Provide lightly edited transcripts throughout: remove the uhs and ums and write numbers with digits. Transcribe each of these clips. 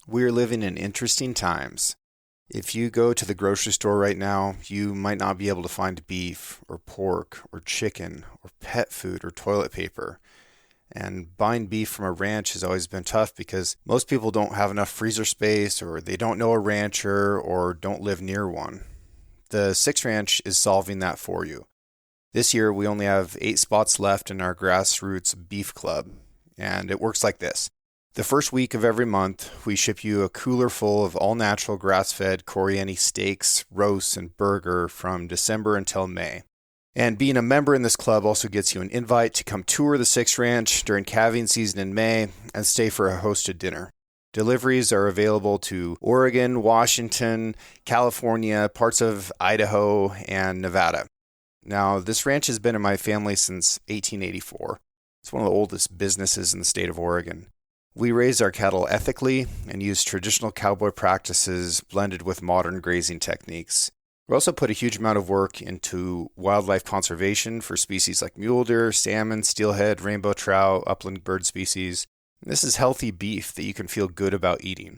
We're living in interesting times. If you go to the grocery store right now, you might not be able to find beef or pork or chicken or pet food or toilet paper. And buying beef from a ranch has always been tough because most people don't have enough freezer space, or they don't know a rancher, or don't live near one. The Sixth Ranch is solving that for you. This year, we only have 8 spots left in our grassroots beef club, and it works like this. The first week of every month, we ship you a cooler full of all-natural grass-fed Coriani steaks, roasts, and burger from December until May. And being a member in this club also gets you an invite to come tour the Sixth Ranch during calving season in May and stay for a hosted dinner. Deliveries are available to Oregon, Washington, California, parts of Idaho, and Nevada. Now, this ranch has been in my family since 1884. It's one of the oldest businesses in the state of Oregon. We raise our cattle ethically and use traditional cowboy practices blended with modern grazing techniques. We also put a huge amount of work into wildlife conservation for species like mule deer, salmon, steelhead, rainbow trout, upland bird species. This is healthy beef that you can feel good about eating.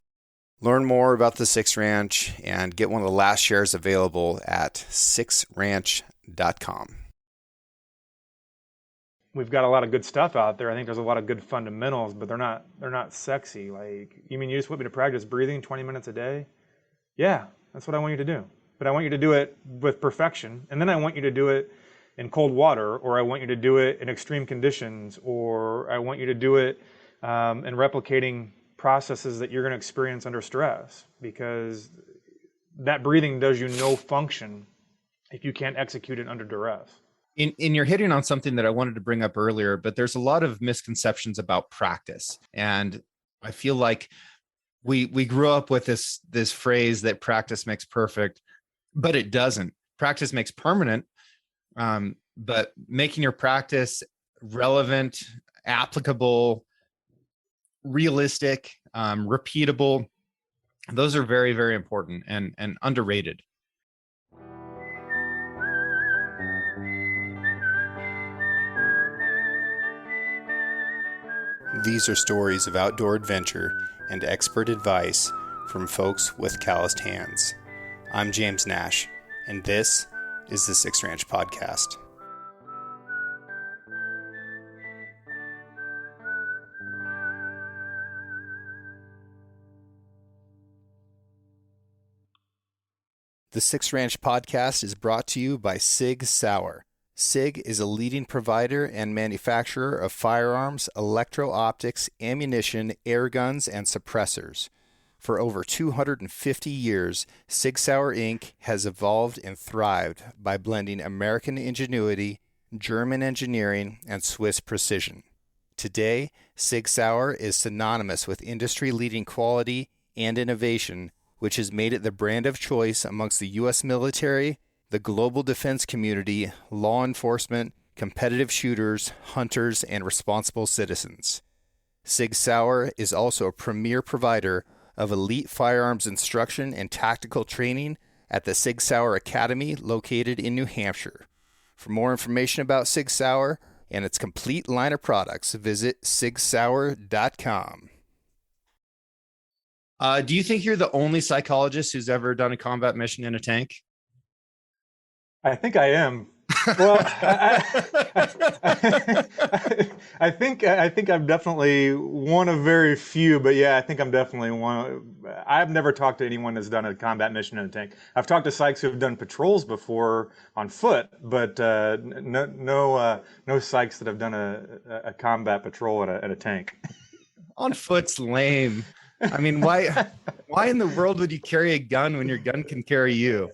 Learn more about the Sixth Ranch and get one of the last shares available at sixthranch.com. We've got a lot of good stuff out there. I think there's a lot of good fundamentals, but they're not sexy. Like, you mean you just want me to practice breathing 20 minutes a day? Yeah, that's what I want you to do. But I want you to do it with perfection, and then I want you to do it in cold water, or I want you to do it in extreme conditions, or I want you to do it in replicating processes that you're going to experience under stress, because that breathing does you no function if you can't execute it under duress. In you're hitting on something that I wanted to bring up earlier, but there's a lot of misconceptions about practice. And I feel like we grew up with this phrase that practice makes perfect, but it doesn't. Practice makes permanent, but making your practice relevant, applicable, realistic, repeatable, those are very, very important and underrated. These are stories of outdoor adventure and expert advice from folks with calloused hands. I'm James Nash, and this is the Sixth Ranch Podcast. The Sixth Ranch Podcast is brought to you by Sig Sauer. SIG is a leading provider and manufacturer of firearms, electro-optics, ammunition, air guns, and suppressors. For over 250 years, Sig Sauer Inc. has evolved and thrived by blending American ingenuity, German engineering, and Swiss precision. Today, Sig Sauer is synonymous with industry-leading quality and innovation, which has made it the brand of choice amongst the U.S. military, the global defense community, law enforcement, competitive shooters, hunters, and responsible citizens. Sig Sauer is also a premier provider of elite firearms instruction and tactical training at the Sig Sauer Academy located in New Hampshire. For more information about Sig Sauer and its complete line of products, visit sigsauer.com. Do you think you're the only psychologist who's ever done a combat mission in a tank? I think I am. Well, I think I'm definitely one of very few, but yeah, I think I'm definitely one. I've never talked to anyone that's done a combat mission in a tank. I've talked to psychs who've done patrols before on foot, but no psychs that have done a combat patrol at a tank. On foot's lame. I mean, why in the world would you carry a gun when your gun can carry you?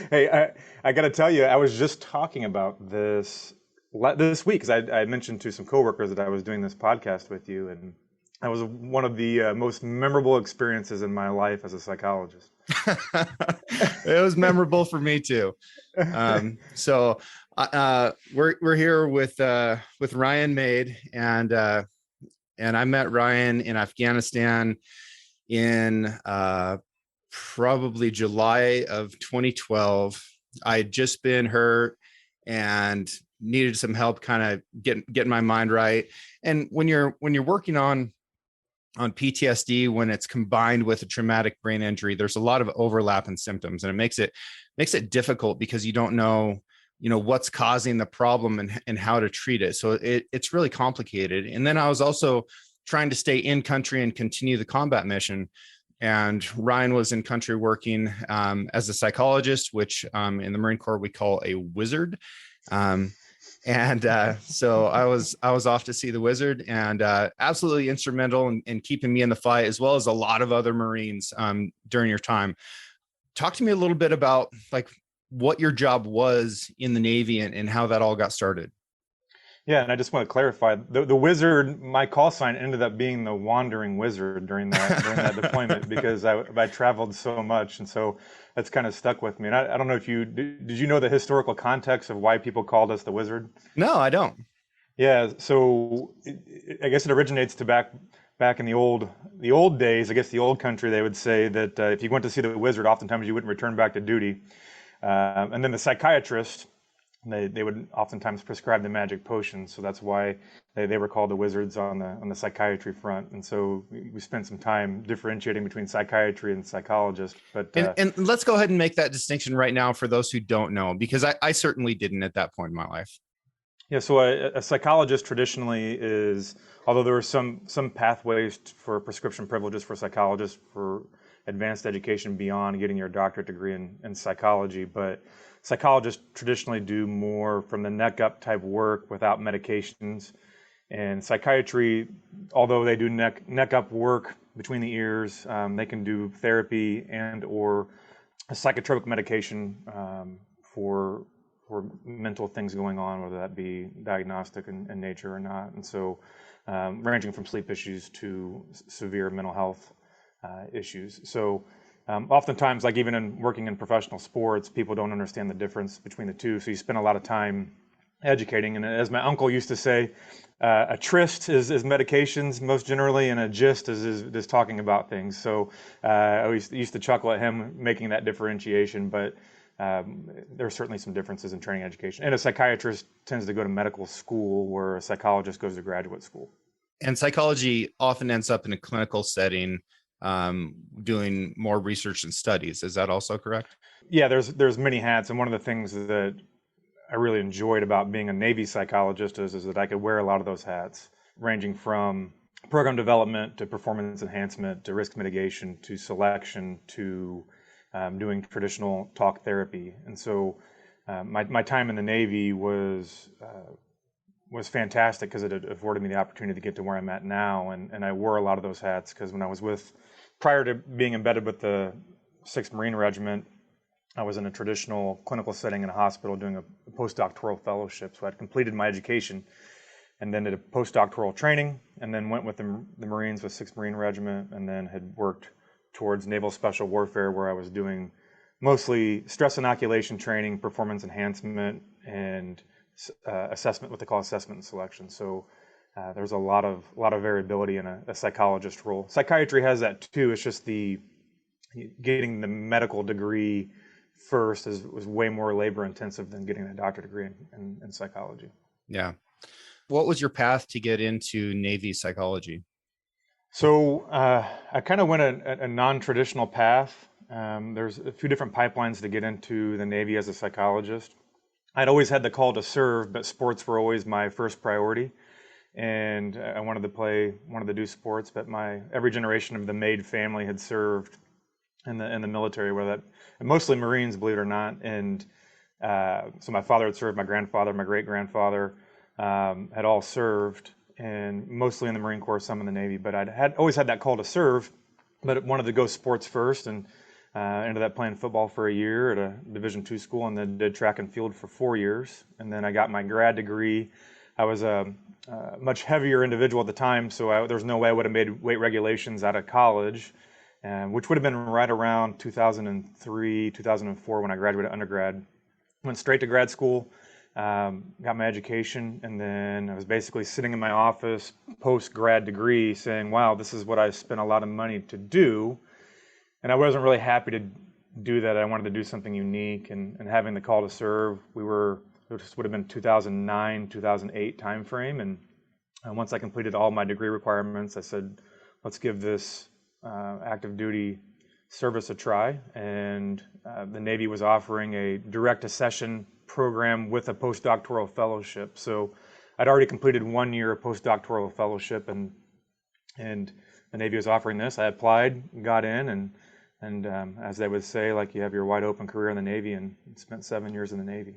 Hey, I got to tell you, I was just talking about this week because I mentioned to some coworkers that I was doing this podcast with you, and that was one of the most memorable experiences in my life as a psychologist. It was memorable for me too. So we're here with Ryan Maid, and I met Ryan in Afghanistan in probably July of 2012. I had just been hurt and needed some help kind of getting my mind right. And when you're working on on PTSD, when it's combined with a traumatic brain injury, there's a lot of overlap in symptoms, and it makes it difficult because you don't know, what's causing the problem and how to treat it. So it's really complicated. And then I was also trying to stay in country and continue the combat mission. And Ryan was in country working as a psychologist, which in the Marine Corps we call a wizard. So I was off to see the wizard, and absolutely instrumental in keeping me in the fight, as well as a lot of other Marines during your time. Talk to me a little bit about like what your job was in the Navy and how that all got started. Yeah, and I just want to clarify, the wizard, my call sign ended up being the wandering wizard during that deployment, because I traveled so much, and so that's kind of stuck with me. And I don't know if did you know the historical context of why people called us the wizard? No, I don't. Yeah, so I guess it originates to back in the old days. I guess the old country, they would say that if you went to see the wizard, oftentimes you wouldn't return back to duty, and then the psychiatrist. They would oftentimes prescribe the magic potion, so that's why they were called the wizards on the psychiatry front. And so we spent some time differentiating between psychiatry and psychologist. But and let's go ahead and make that distinction right now for those who don't know, because I certainly didn't at that point in my life. Yeah, so a psychologist traditionally is, although there are some pathways for prescription privileges for psychologists for advanced education beyond getting your doctorate degree in psychology, but psychologists traditionally do more from the neck up type work without medications. And psychiatry, although they do neck up work between the ears, they can do therapy and or a psychotropic medication for mental things going on, whether that be diagnostic in nature or not. And so ranging from sleep issues to severe mental health issues. So oftentimes, like even in working in professional sports, people don't understand the difference between the two. So you spend a lot of time educating. And as my uncle used to say, a tryst is medications most generally, and a gist is talking about things. So I used to chuckle at him making that differentiation, but there are certainly some differences in training education. And a psychiatrist tends to go to medical school, where a psychologist goes to graduate school. And psychology often ends up in a clinical setting, doing more research and studies. Is that also correct? Yeah, there's many hats, and one of the things that I really enjoyed about being a Navy psychologist is that I could wear a lot of those hats, ranging from program development to performance enhancement to risk mitigation to selection to doing traditional talk therapy. And so my time in the Navy was fantastic, because it afforded me the opportunity to get to where I'm at now, and I wore a lot of those hats, because when I was prior to being embedded with the Sixth Marine Regiment, I was in a traditional clinical setting in a hospital doing a postdoctoral fellowship. So I'd completed my education and then did a postdoctoral training, and then went with the Marines with Sixth Marine Regiment, and then had worked towards Naval Special Warfare, where I was doing mostly stress inoculation training, performance enhancement, and assessment, what they call assessment and selection. So there's a lot of variability in a psychologist role. Psychiatry has that too. It's just getting the medical degree first was way more labor intensive than getting a doctorate degree in psychology. Yeah. What was your path to get into Navy psychology? So I kind of went a non-traditional path. There's a few different pipelines to get into the Navy as a psychologist. I'd always had the call to serve, but sports were always my first priority. And I wanted to do sports, but every generation of the Maid family had served in the military, mostly Marines, believe it or not. And so my father had served, my grandfather, my great-grandfather had all served, and mostly in the Marine Corps, some in the Navy. But I'd always had that call to serve, but wanted to go sports first, and ended up playing football for a year at a Division II school, and then did track and field for 4 years. And then I got my grad degree. I was a much heavier individual at the time, so there's no way I would have made weight regulations out of college, which would have been right around 2003, 2004 when I graduated undergrad. Went straight to grad school, got my education, and then I was basically sitting in my office post-grad degree saying, wow, this is what I spent a lot of money to do. And I wasn't really happy to do that. I wanted to do something unique, and having the call to serve, this would have been 2009, 2008 timeframe. And once I completed all my degree requirements, I said, let's give this active duty service a try. And the Navy was offering a direct accession program with a postdoctoral fellowship. So I'd already completed 1 year of postdoctoral fellowship, and the Navy was offering this. I applied, got in, and as they would say, like, you have your wide open career in the Navy, and spent 7 years in the Navy.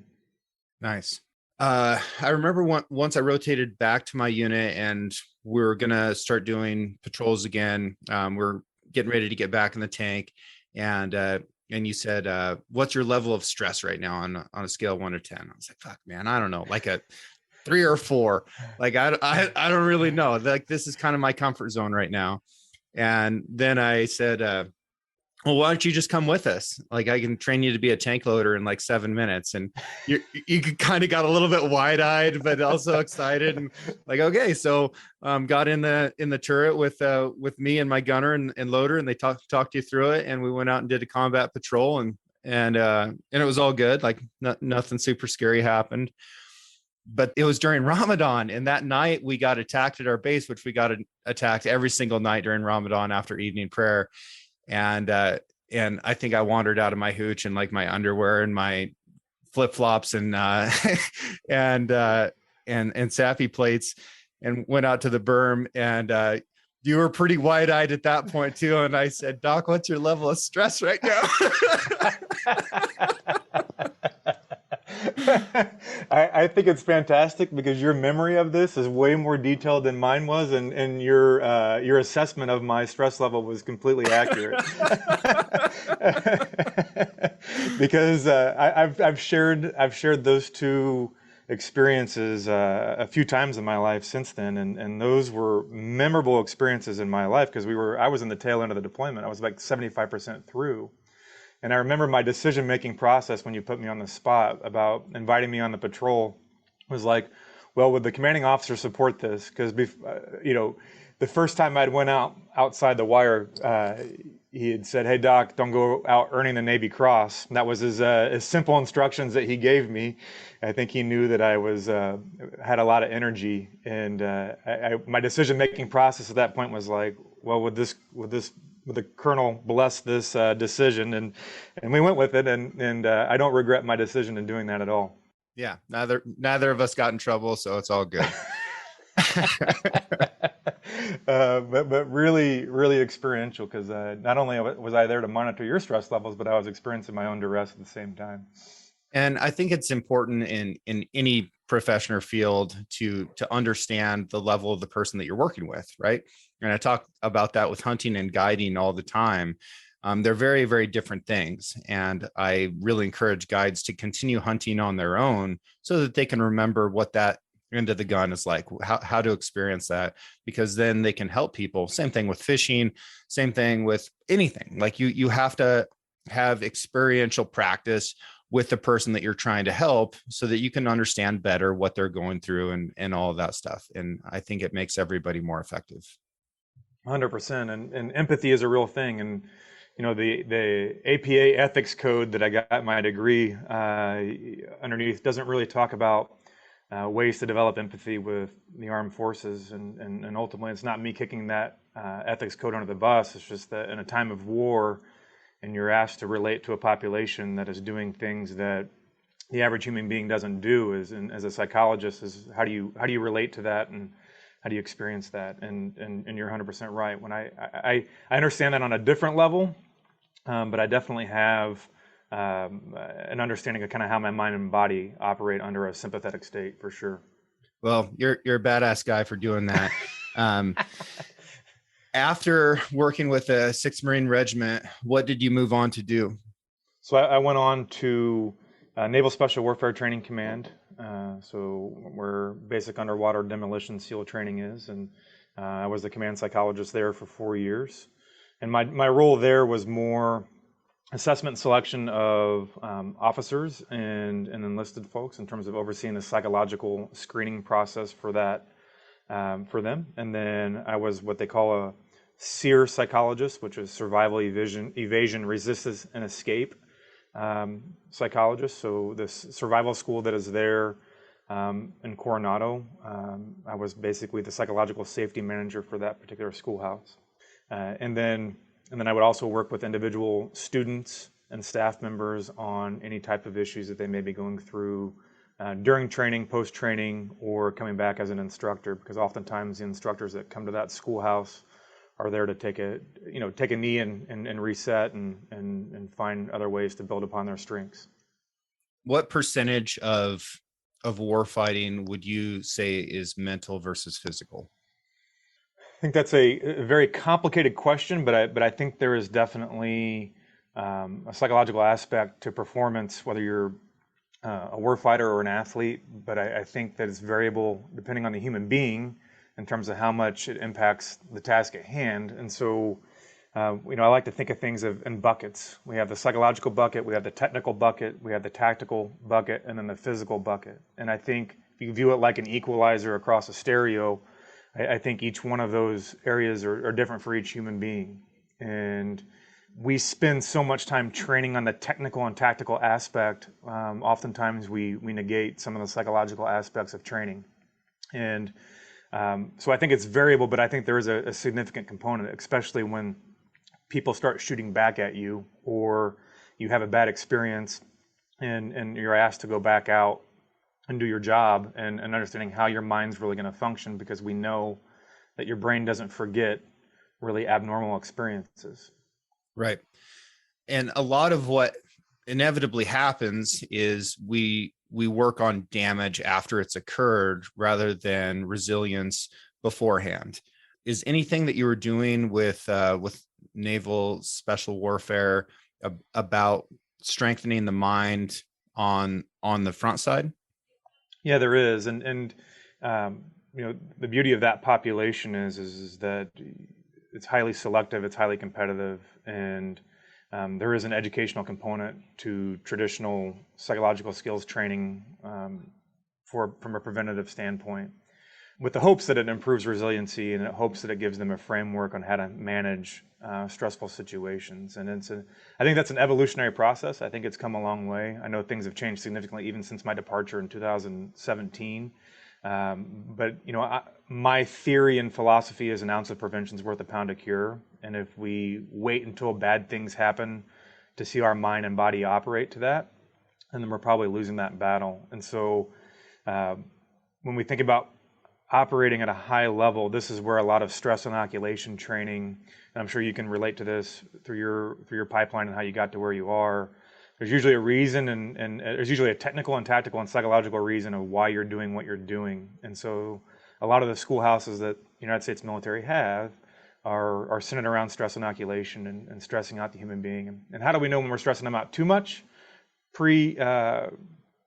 Nice. I remember once I rotated back to my unit and we were going to start doing patrols again. We're getting ready to get back in the tank. And you said, what's your level of stress right now on a scale of 1 to 10? I was like, fuck, man, I don't know, like a 3 or 4. Like, I don't really know. Like, this is kind of my comfort zone right now. And then I said, well, why don't you just come with us? Like, I can train you to be a tank loader in like 7 minutes. And you kind of got a little bit wide-eyed, but also excited. And like, okay, so got in the turret with me and my gunner and loader, and they talked you through it. And we went out and did a combat patrol, and it was all good. Like, nothing super scary happened. But it was during Ramadan, and that night we got attacked at our base, which we got attacked every single night during Ramadan after evening prayer. And I think I wandered out of my hooch and like my underwear and my flip flops and sappy plates, and went out to the berm. And you were pretty wide eyed at that point too. And I said, Doc, what's your level of stress right now? I think it's fantastic because your memory of this is way more detailed than mine was, and your assessment of my stress level was completely accurate. Because I've shared those two experiences a few times in my life since then, and those were memorable experiences in my life because I was in the tail end of the deployment. I was like 75% through. And I remember my decision-making process when you put me on the spot about inviting me on the patrol was like, well, would the commanding officer support this? Because, the first time I'd went outside the wire, he had said, hey, Doc, don't go out earning the Navy Cross. And that was his simple instructions that he gave me. I think he knew that I had a lot of energy. And my decision-making process at that point was like, well, would the colonel bless this decision, and we went with it, and I don't regret my decision in doing that at all. Yeah, neither of us got in trouble, so it's all good. But really, really experiential, because not only was I there to monitor your stress levels, but I was experiencing my own duress at the same time. And I think it's important in any profession or field to understand the level of the person that you're working with, right? And I talk about that with hunting and guiding all the time. They're very, very different things. And I really encourage guides to continue hunting on their own so that they can remember what that end of the gun is like, how to experience that, because then they can help people. Same thing with fishing, same thing with anything. Like you have to have experiential practice with the person that you're trying to help so that you can understand better what they're going through and all of that stuff. And I think it makes everybody more effective. 100%. And empathy is a real thing. And, the APA ethics code that I got my degree underneath doesn't really talk about ways to develop empathy with the armed forces. And ultimately, it's not me kicking that ethics code under the bus. It's just that in a time of war, and you're asked to relate to a population that is doing things that the average human being doesn't do, as a psychologist, is how do you relate to that, and how do you experience that? And you're 100% right. When I understand that on a different level, but I definitely have an understanding of kind of how my mind and body operate under a sympathetic state, for sure. Well, you're a badass guy for doing that. After working with the Sixth Marine Regiment, what did you move on to do? So I went on to Naval Special Warfare Training Command. So where basic underwater demolition SEAL training is. And I was the command psychologist there for 4 years. And my role there was more assessment and selection of officers and enlisted folks in terms of overseeing the psychological screening process for that. For them. And then I was what they call a SEER psychologist, which is survival, evasion, resistance, and escape psychologist. So this survival school that is there in Coronado, I was basically the psychological safety manager for that particular schoolhouse. And then I would also work with individual students and staff members on any type of issues that they may be going through during training, post-training, or coming back as an instructor, because oftentimes the instructors that come to that schoolhouse are there to take a knee and reset and find other ways to build upon their strengths. What percentage of war fighting would you say is mental versus physical? I think that's a very complicated question, but I think there is definitely a psychological aspect to performance, whether you're a warfighter or an athlete. But I think that it's variable depending on the human being in terms of how much it impacts the task at hand. And so, I like to think of things in buckets. We have the psychological bucket, we have the technical bucket, we have the tactical bucket, and then the physical bucket. And I think if you view it like an equalizer across a stereo, I think each one of those areas are different for each human being. And we spend so much time training on the technical and tactical aspect. Oftentimes we negate some of the psychological aspects of training. And so I think it's variable, but I think there is a significant component, especially when people start shooting back at you, or you have a bad experience and you're asked to go back out and do your job, and understanding how your mind's really going to function, because we know that your brain doesn't forget really abnormal experiences. Right. And a lot of what inevitably happens is we work on damage after it's occurred rather than resilience beforehand. Is anything that you were doing with naval special warfare about strengthening the mind on the front side? Yeah, there is, and the beauty of that population is that it's highly selective, it's highly competitive, and there is an educational component to traditional psychological skills training from a preventative standpoint, with the hopes that it improves resiliency and it hopes that it gives them a framework on how to manage stressful situations. And I think that's an evolutionary process. I think it's come a long way. I know things have changed significantly even since my departure in 2017. But my theory and philosophy is an ounce of prevention is worth a pound of cure. And if we wait until bad things happen to see our mind and body operate to that, then we're probably losing that battle. And so when we think about operating at a high level, this is where a lot of stress inoculation training, and I'm sure you can relate to this through your pipeline and how you got to where you are. There's usually a reason, and there's usually a technical and tactical and psychological reason of why you're doing what you're doing. And so a lot of the schoolhouses that the United States military have are centered around stress inoculation and stressing out the human being. And how do we know when we're stressing them out too much?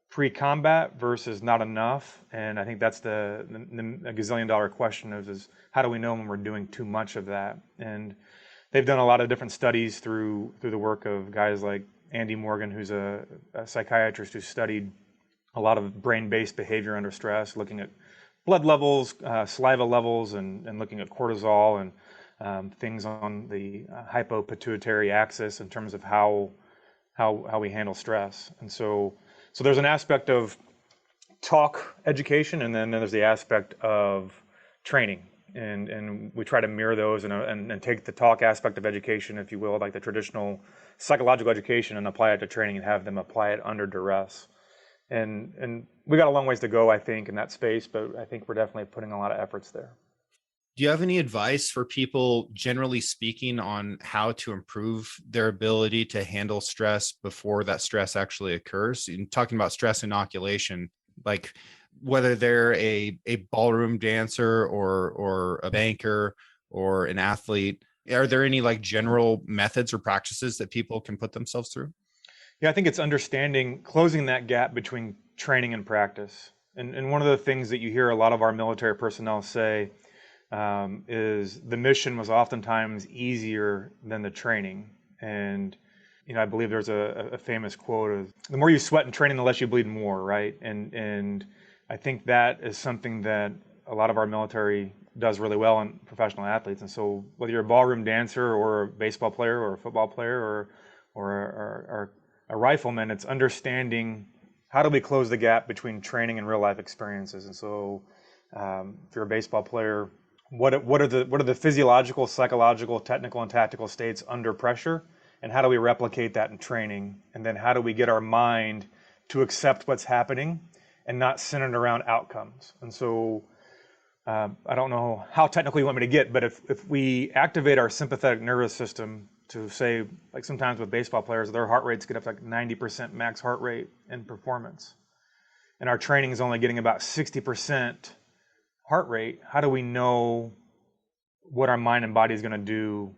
Pre-combat versus not enough. And I think that's the gazillion-dollar question is how do we know when we're doing too much of that? And they've done a lot of different studies through the work of guys like Andy Morgan, who's a psychiatrist who studied a lot of brain-based behavior under stress, looking at blood levels, saliva levels, and looking at cortisol and things on the hypopituitary axis in terms of how we handle stress. And so there's an aspect of talk education, and then there's the aspect of training. And we try to mirror those and take the talk aspect of education, if you will, like the traditional psychological education, and apply it to training and have them apply it under duress. And we got a long ways to go, I think, in that space, but I think we're definitely putting a lot of efforts there. Do you have any advice for people, generally speaking, on how to improve their ability to handle stress before that stress actually occurs? In talking about stress inoculation, like whether they're a ballroom dancer or a banker or an athlete, are there any like general methods or practices that people can put themselves through? Yeah, I think it's understanding, closing that gap between training and practice. And one of the things that you hear a lot of our military personnel say is the mission was oftentimes easier than the training. And I believe there's a famous quote of, the more you sweat in training, the less you bleed more, right? And I think that is something that a lot of our military does really well in professional athletes. And so whether you're a ballroom dancer or a baseball player or a football player or a rifleman, it's understanding how do we close the gap between training and real life experiences. And so if you're a baseball player, what are the physiological, psychological, technical, and tactical states under pressure, and how do we replicate that in training? And then how do we get our mind to accept what's happening and not center it around outcomes? And so I don't know how technical you want me to get, but if we activate our sympathetic nervous system to say, like sometimes with baseball players, their heart rates get up to like 90% max heart rate in performance, and our training is only getting about 60% heart rate, how do we know what our mind and body is going to do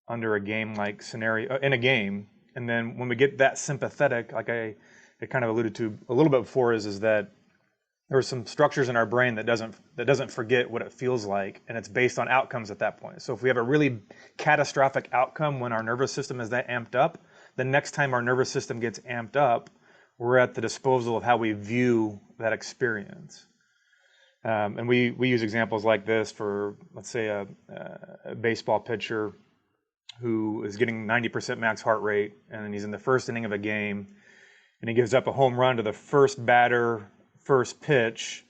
under a game-like scenario, in a game? And then when we get that sympathetic, like I kind of alluded to a little bit before, is that there are some structures in our brain that doesn't forget what it feels like, and it's based on outcomes at that point. So if we have a really catastrophic outcome when our nervous system is that amped up, the next time our nervous system gets amped up, we're at the disposal of how we view that experience. And we use examples like this for, let's say, a baseball pitcher who is getting 90% max heart rate, and he's in the first inning of a game, and he gives up a home run to the first batter, first pitch,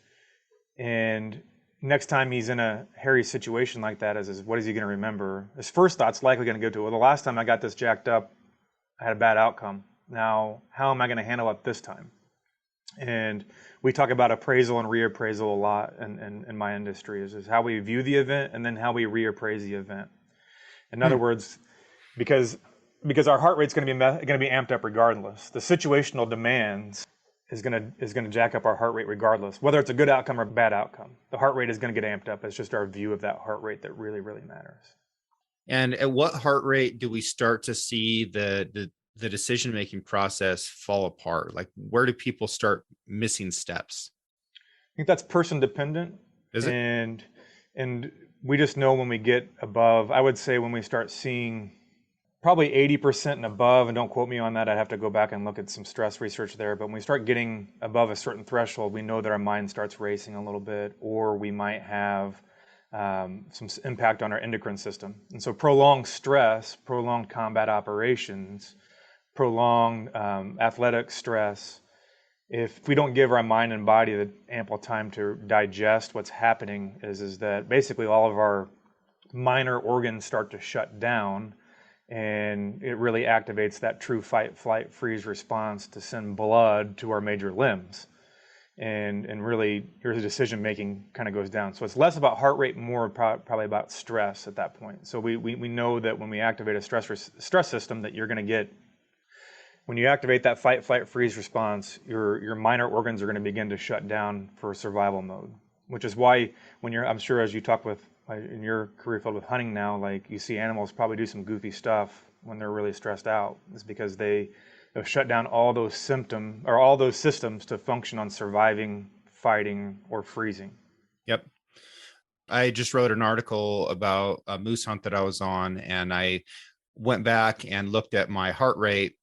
and next time he's in a hairy situation like that, is what is he going to remember? His first thought's likely going to go to, well, the last time I got this jacked up, I had a bad outcome. Now, how am I going to handle it this time? And we talk about appraisal and reappraisal a lot in my industry, is how we view the event and then how we reappraise the event. In other words, because our heart rate's going to be amped up regardless. The situational demands is going to jack up our heart rate regardless, whether it's a good outcome or a bad outcome. The heart rate is going to get amped up. It's just our view of that heart rate that really, really matters. And at what heart rate do we start to see the decision-making process fall apart? Like, where do people start missing steps? I think that's person dependent. Is it? And we just know when we get above, I would say when we start seeing probably 80% and above, and don't quote me on that, I'd have to go back and look at some stress research there, but when we start getting above a certain threshold, we know that our mind starts racing a little bit, or we might have some impact on our endocrine system. And so prolonged stress, prolonged combat operations, prolonged athletic stress, if we don't give our mind and body the ample time to digest what's happening, is that basically all of our minor organs start to shut down, and it really activates that true fight, flight, freeze response to send blood to our major limbs. And really, your decision making kind of goes down. So it's less about heart rate, more probably about stress at that point. So we know that when we activate a stress system, that you're going to get, when you activate that fight, flight, freeze response, your minor organs are going to begin to shut down for survival mode. Which is why when I'm sure as you talk with, in your career field with hunting now, like you see animals probably do some goofy stuff when they're really stressed out. It's because they've shut down all those systems to function on surviving, fighting, or freezing. Yep. I just wrote an article about a moose hunt that I was on, and I went back and looked at my heart rate,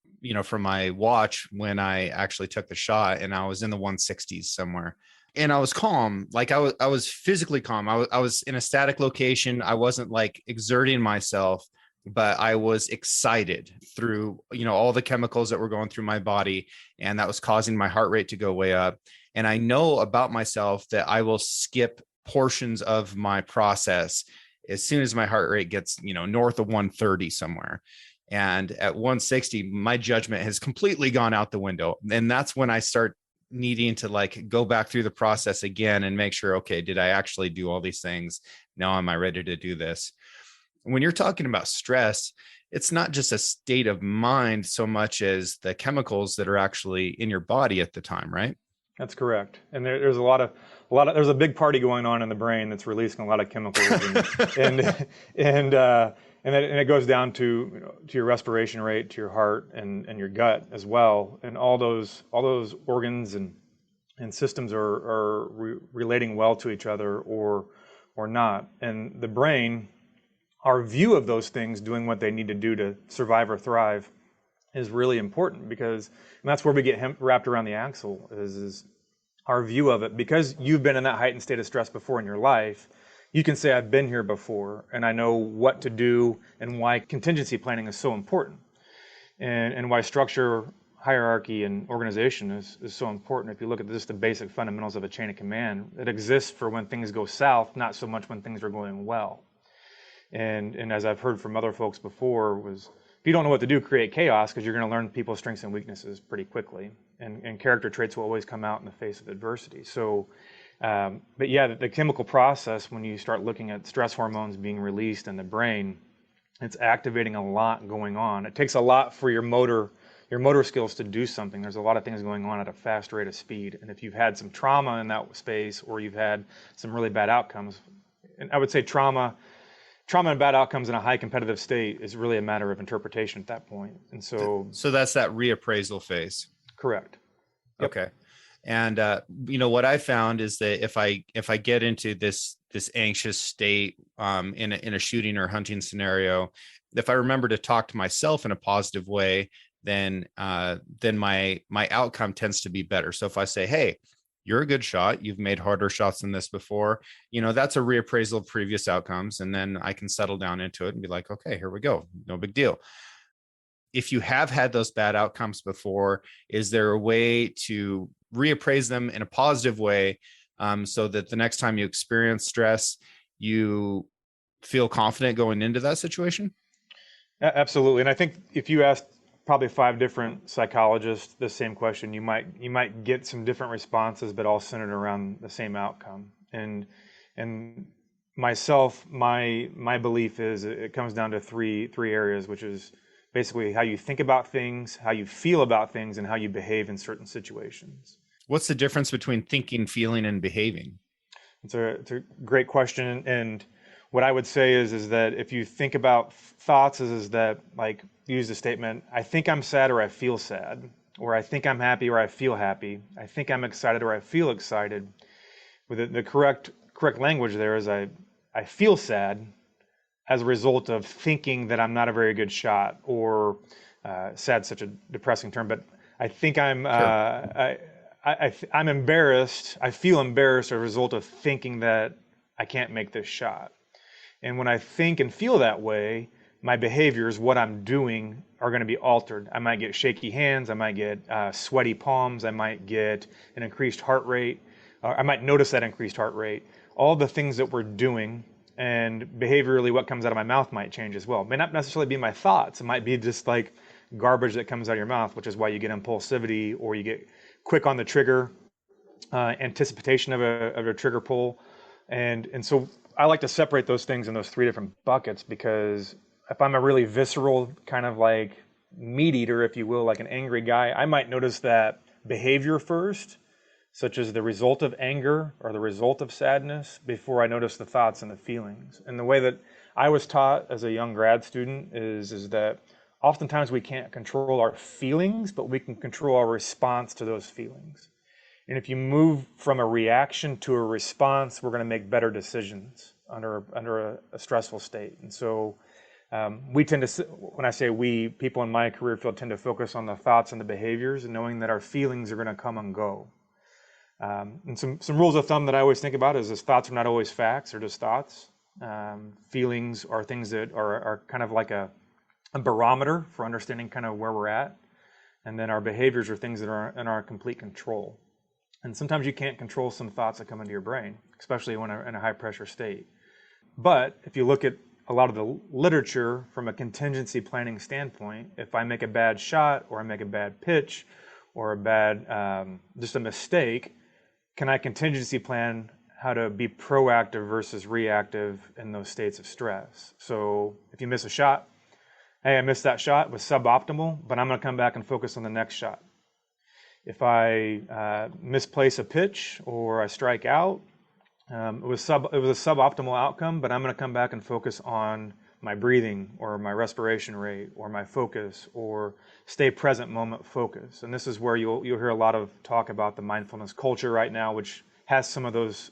from my watch when I actually took the shot, and I was in the 160s somewhere. And I was calm. Like I was physically calm. I was in a static location. I wasn't like exerting myself, but I was excited through, all the chemicals that were going through my body, and that was causing my heart rate to go way up. And I know about myself that I will skip portions of my process as soon as my heart rate gets, north of 130 somewhere. And at 160, my judgment has completely gone out the window. And that's when I start needing to like go back through the process again and make sure, okay, did I actually do all these things? Now, am I ready to do this? When you're talking about stress, it's not just a state of mind so much as the chemicals that are actually in your body at the time, right? That's correct. And there's there's a big party going on in the brain that's releasing a lot of chemicals, and it goes down to your respiration rate, to your heart, and your gut as well. And all those organs and systems are relating well to each other or not. And the brain, our view of those things doing what they need to do to survive or thrive, is really important, because that's where we get wrapped around the axle is our view of it. Because you've been in that heightened state of stress before in your life, you can say, I've been here before, and I know what to do, and why contingency planning is so important, and why structure hierarchy and organization is so important. If you look at just the basic fundamentals of a chain of command, it exists for when things go south, not so much when things are going well. And as I've heard from other folks before, was if you don't know what to do, create chaos, because you're going to learn people's strengths and weaknesses pretty quickly. And character traits will always come out in the face of adversity. So, but yeah, the chemical process, when you start looking at stress hormones being released in the brain, it's activating a lot going on. It takes a lot for your motor skills to do something. There's a lot of things going on at a fast rate of speed. And if you've had some trauma in that space, or you've had some really bad outcomes, and I would say trauma and bad outcomes in a high competitive state is really a matter of interpretation at that point. And so that's that reappraisal phase. Correct. Yep. Okay. And what I found is that if I get into this anxious state in a shooting or hunting scenario, if I remember to talk to myself in a positive way, then my outcome tends to be better. So if I say, hey, you're a good shot, you've made harder shots than this before, that's a reappraisal of previous outcomes. And then I can settle down into it and be like, okay, here we go. No big deal. If you have had those bad outcomes before, is there a way to reappraise them in a positive way so that the next time you experience stress, you feel confident going into that situation? Absolutely. And I think if you asked probably 5 different psychologists the same question, you might get some different responses, but all centered around the same outcome. And myself, my belief is it comes down to three areas, which is basically how you think about things, how you feel about things, and how you behave in certain situations. What's the difference between thinking, feeling, and behaving? It's a great question. And what I would say is that if you think about thoughts is that, like, use the statement, I think I'm sad or I feel sad, or I think I'm happy or I feel happy. I think I'm excited or I feel excited. With the correct language there is I feel sad as a result of thinking that I'm not a very good shot, or sad's such a depressing term, but I think I'm I'm embarrassed. I feel embarrassed as a result of thinking that I can't make this shot. And when I think and feel that way, my behaviors, what I'm doing, are going to be altered. I might get shaky hands. I might get sweaty palms. I might get an increased heart rate. I might notice that increased heart rate. All the things that we're doing, and behaviorally what comes out of my mouth might change as well. It may not necessarily be my thoughts. It might be just like garbage that comes out of your mouth, which is why you get impulsivity, or you get quick on the trigger, anticipation of a trigger pull. And so I like to separate those things in those 3 different buckets, because if I'm a really visceral kind of like meat eater, if you will, like an angry guy, I might notice that behavior first, such as the result of anger or the result of sadness, before I notice the thoughts and the feelings. And the way that I was taught as a young grad student is that oftentimes we can't control our feelings, but we can control our response to those feelings. And if you move from a reaction to a response, we're going to make better decisions under a stressful state. And so we tend to, when I say we, people in my career field tend to focus on the thoughts and the behaviors, and knowing that our feelings are going to come and go. And some rules of thumb that I always think about is thoughts are not always facts, they're just thoughts. Feelings are things that are kind of like a barometer for understanding kind of where we're at. And then our behaviors are things that are in our complete control. And sometimes you can't control some thoughts that come into your brain, especially when in a high pressure state. But if you look at a lot of the literature from a contingency planning standpoint, if I make a bad shot, or I make a bad pitch, or a bad, just a mistake, can I contingency plan how to be proactive versus reactive in those states of stress? So if you miss a shot, hey, I missed that shot, it was suboptimal, but I'm going to come back and focus on the next shot. If I misplace a pitch or I strike out, it was a suboptimal outcome, but I'm going to come back and focus on my breathing, or my respiration rate, or my focus, or stay present moment focus. And this is where you'll hear a lot of talk about the mindfulness culture right now, which has some of those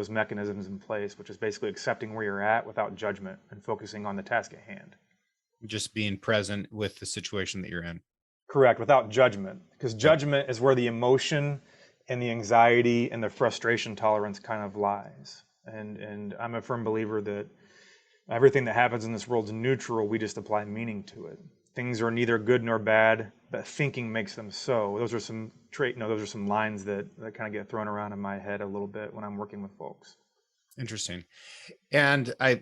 mechanisms in place, which is basically accepting where you're at without judgment and focusing on the task at hand. Just being present with the situation that you're in. Correct, without judgment, because judgment is where the emotion and the anxiety and the frustration tolerance kind of lies. And I'm a firm believer that everything that happens in this world is neutral. We just apply meaning to it. things are neither good nor bad, but thinking makes them so. Those are some those are some lines that kind of get thrown around in my head a little bit when I'm working with folks. Interesting. And I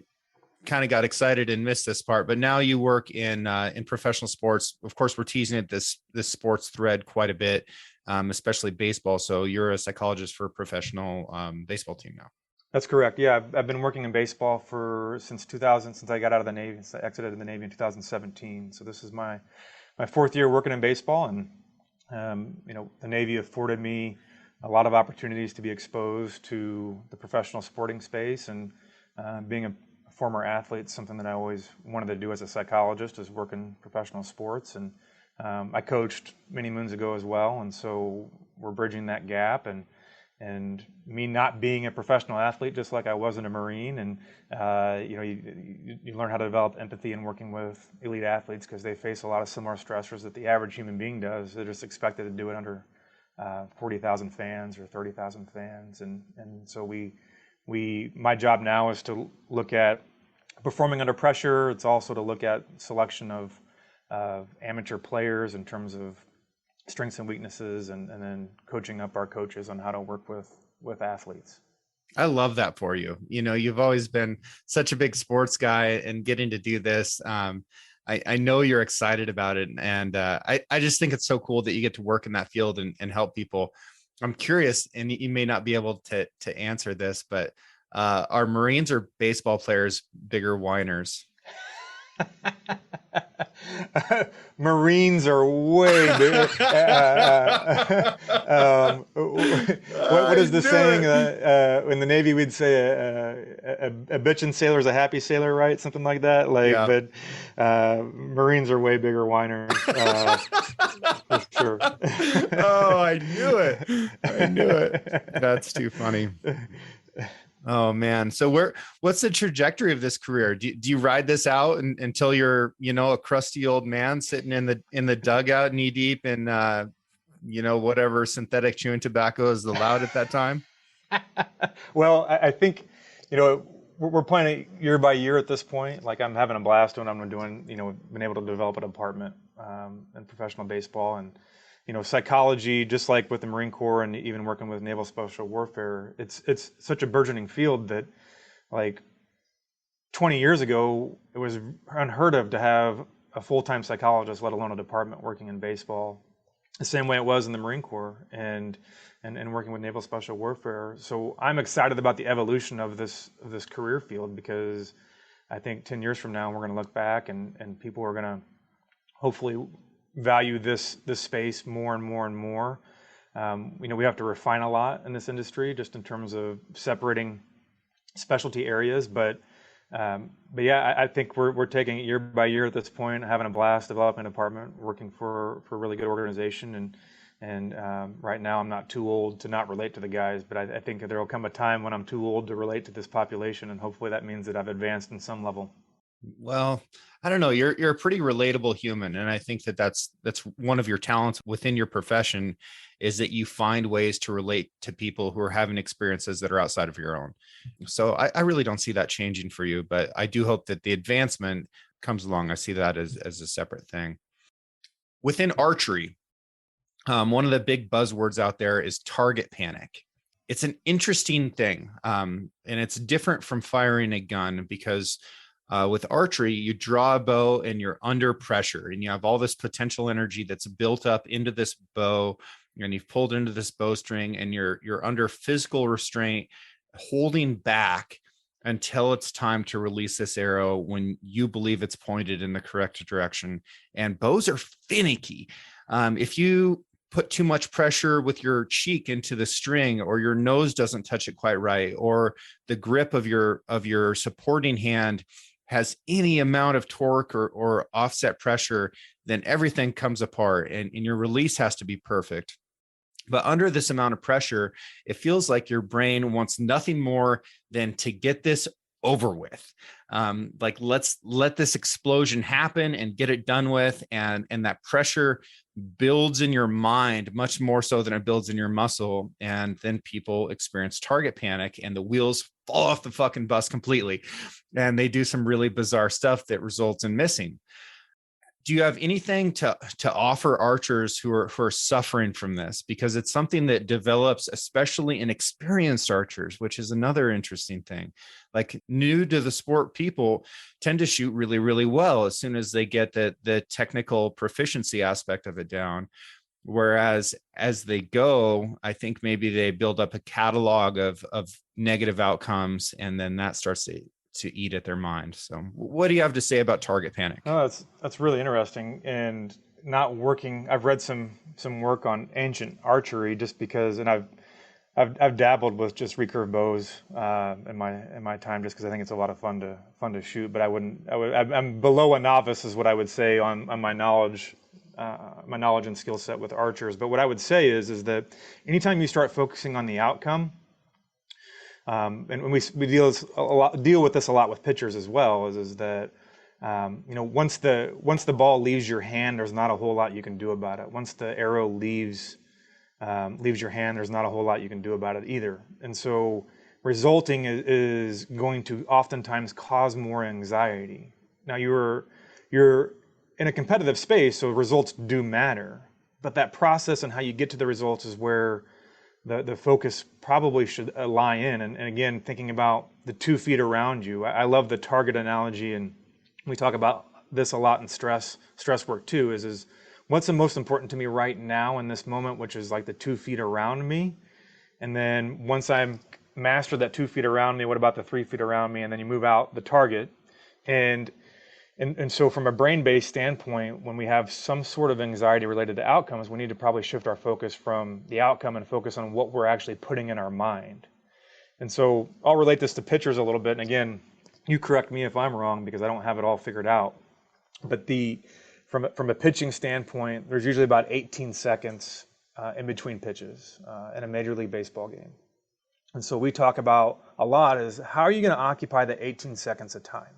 kind of got excited and missed this part, but now you work in professional sports. Of course, we're teasing at this sports thread quite a bit, especially baseball. So you're a psychologist for a professional baseball team now. That's correct. Yeah, I've been working in baseball since 2000, since I got out of the Navy. Since I exited the Navy in 2017. So this is my fourth year working in baseball, and the Navy afforded me a lot of opportunities to be exposed to the professional sporting space, and being a former athlete, something that I always wanted to do as a psychologist, is work in professional sports. And I coached many moons ago as well, and so we're bridging that gap. And me not being a professional athlete, just like I wasn't a Marine, and you learn how to develop empathy in working with elite athletes, because they face a lot of similar stressors that the average human being does. They're just expected to do it under 40,000 fans or 30,000 fans, and so my job now is to look at performing under pressure. It's also to look at selection of amateur players in terms of strengths and weaknesses, and then coaching up our coaches on how to work with athletes. I love that for you. You've always been such a big sports guy, and getting to do this, I know you're excited about it. And I just think it's so cool that you get to work in that field and help people. I'm curious, and you may not be able to answer this, but are Marines or baseball players bigger whiners? Marines are way bigger. What is the saying? In the Navy, we'd say a bitchin' sailor is a happy sailor, right? Something like that. But Marines are way bigger whiners, for sure. Oh, I knew it. That's too funny. Oh man. So what's the trajectory of this career? Do you ride this out until you're, a crusty old man sitting in the dugout knee deep in, whatever synthetic chewing tobacco is allowed at that time? Well, I think, we're playing it year by year at this point. Like, I'm having a blast when I'm doing, been able to develop a department in professional baseball. And psychology, just like with the Marine Corps and even working with Naval Special Warfare, it's such a burgeoning field that, like, 20 years ago, it was unheard of to have a full-time psychologist, let alone a department working in baseball, the same way it was in the Marine Corps and working with Naval Special Warfare. So I'm excited about the evolution of this career field, because I think 10 years from now, we're going to look back and people are going to hopefully value this space more and more and more. We have to refine a lot in this industry, just in terms of separating specialty areas. But yeah, I think we're taking it year by year at this point, having a blast, developing a department, working for a really good organization. And right now, I'm not too old to not relate to the guys, but I think there will come a time when I'm too old to relate to this population, and hopefully that means that I've advanced in some level. Well, I don't know. You're a pretty relatable human, and I think that's one of your talents within your profession, is that you find ways to relate to people who are having experiences that are outside of your own. So I really don't see that changing for you, but I do hope that the advancement comes along. I see that as a separate thing. Within archery, one of the big buzzwords out there is target panic. It's an interesting thing, and it's different from firing a gun, because with archery, you draw a bow and you're under pressure, and you have all this potential energy that's built up into this bow, and you've pulled into this bowstring, and you're under physical restraint, holding back until it's time to release this arrow when you believe it's pointed in the correct direction. And bows are finicky. If you put too much pressure with your cheek into the string, or your nose doesn't touch it quite right, or the grip of your supporting hand has any amount of torque or offset pressure, then everything comes apart, and your release has to be perfect. But under this amount of pressure, it feels like your brain wants nothing more than to get this over with. Like, let's let this explosion happen and get it done with. And that pressure builds in your mind much more so than it builds in your muscle. And then people experience target panic, and the wheels fall off the fucking bus completely. And they do some really bizarre stuff that results in missing. do you have anything to offer archers who are suffering from this? Because it's something that develops, especially in experienced archers, which is another interesting thing. Like new to the sport people tend to shoot really, really well as soon as they get the technical proficiency aspect of it down. Whereas as they go, I think maybe they build up a catalog of negative outcomes, and then that starts to eat at their mind. So what do you have to say about target panic? Oh, that's really interesting. And not working, I've read some work on ancient archery just because, and I've dabbled with just recurve bows in my time, just because I think it's a lot of fun to shoot. But I'm below a novice is what I would say on my knowledge and skill set with archers. But what I would say is that anytime you start focusing on the outcome, and when we deal with this a lot with pitchers as well, is that once the ball leaves your hand, there's not a whole lot you can do about it. Once the arrow leaves your hand, there's not a whole lot you can do about it either. And so resulting is going to oftentimes cause more anxiety. Now you're in a competitive space, so results do matter, but that process and how you get to the results is where the focus probably should lie in. And again, thinking about the 2 feet around you, I love the target analogy, and we talk about this a lot in stress work too, is what's the most important to me right now in this moment, which is like the 2 feet around me. And then once I'm mastered that 2 feet around me, what about the 3 feet around me? And then you move out the target. And so from a brain-based standpoint, when we have some sort of anxiety related to outcomes, we need to probably shift our focus from the outcome and focus on what we're actually putting in our mind. And so I'll relate this to pitchers a little bit. And again, you correct me if I'm wrong, because I don't have it all figured out. But from a pitching standpoint, there's usually about 18 seconds in between pitches in a Major League Baseball game. And so we talk about a lot is how are you going to occupy the 18 seconds of time?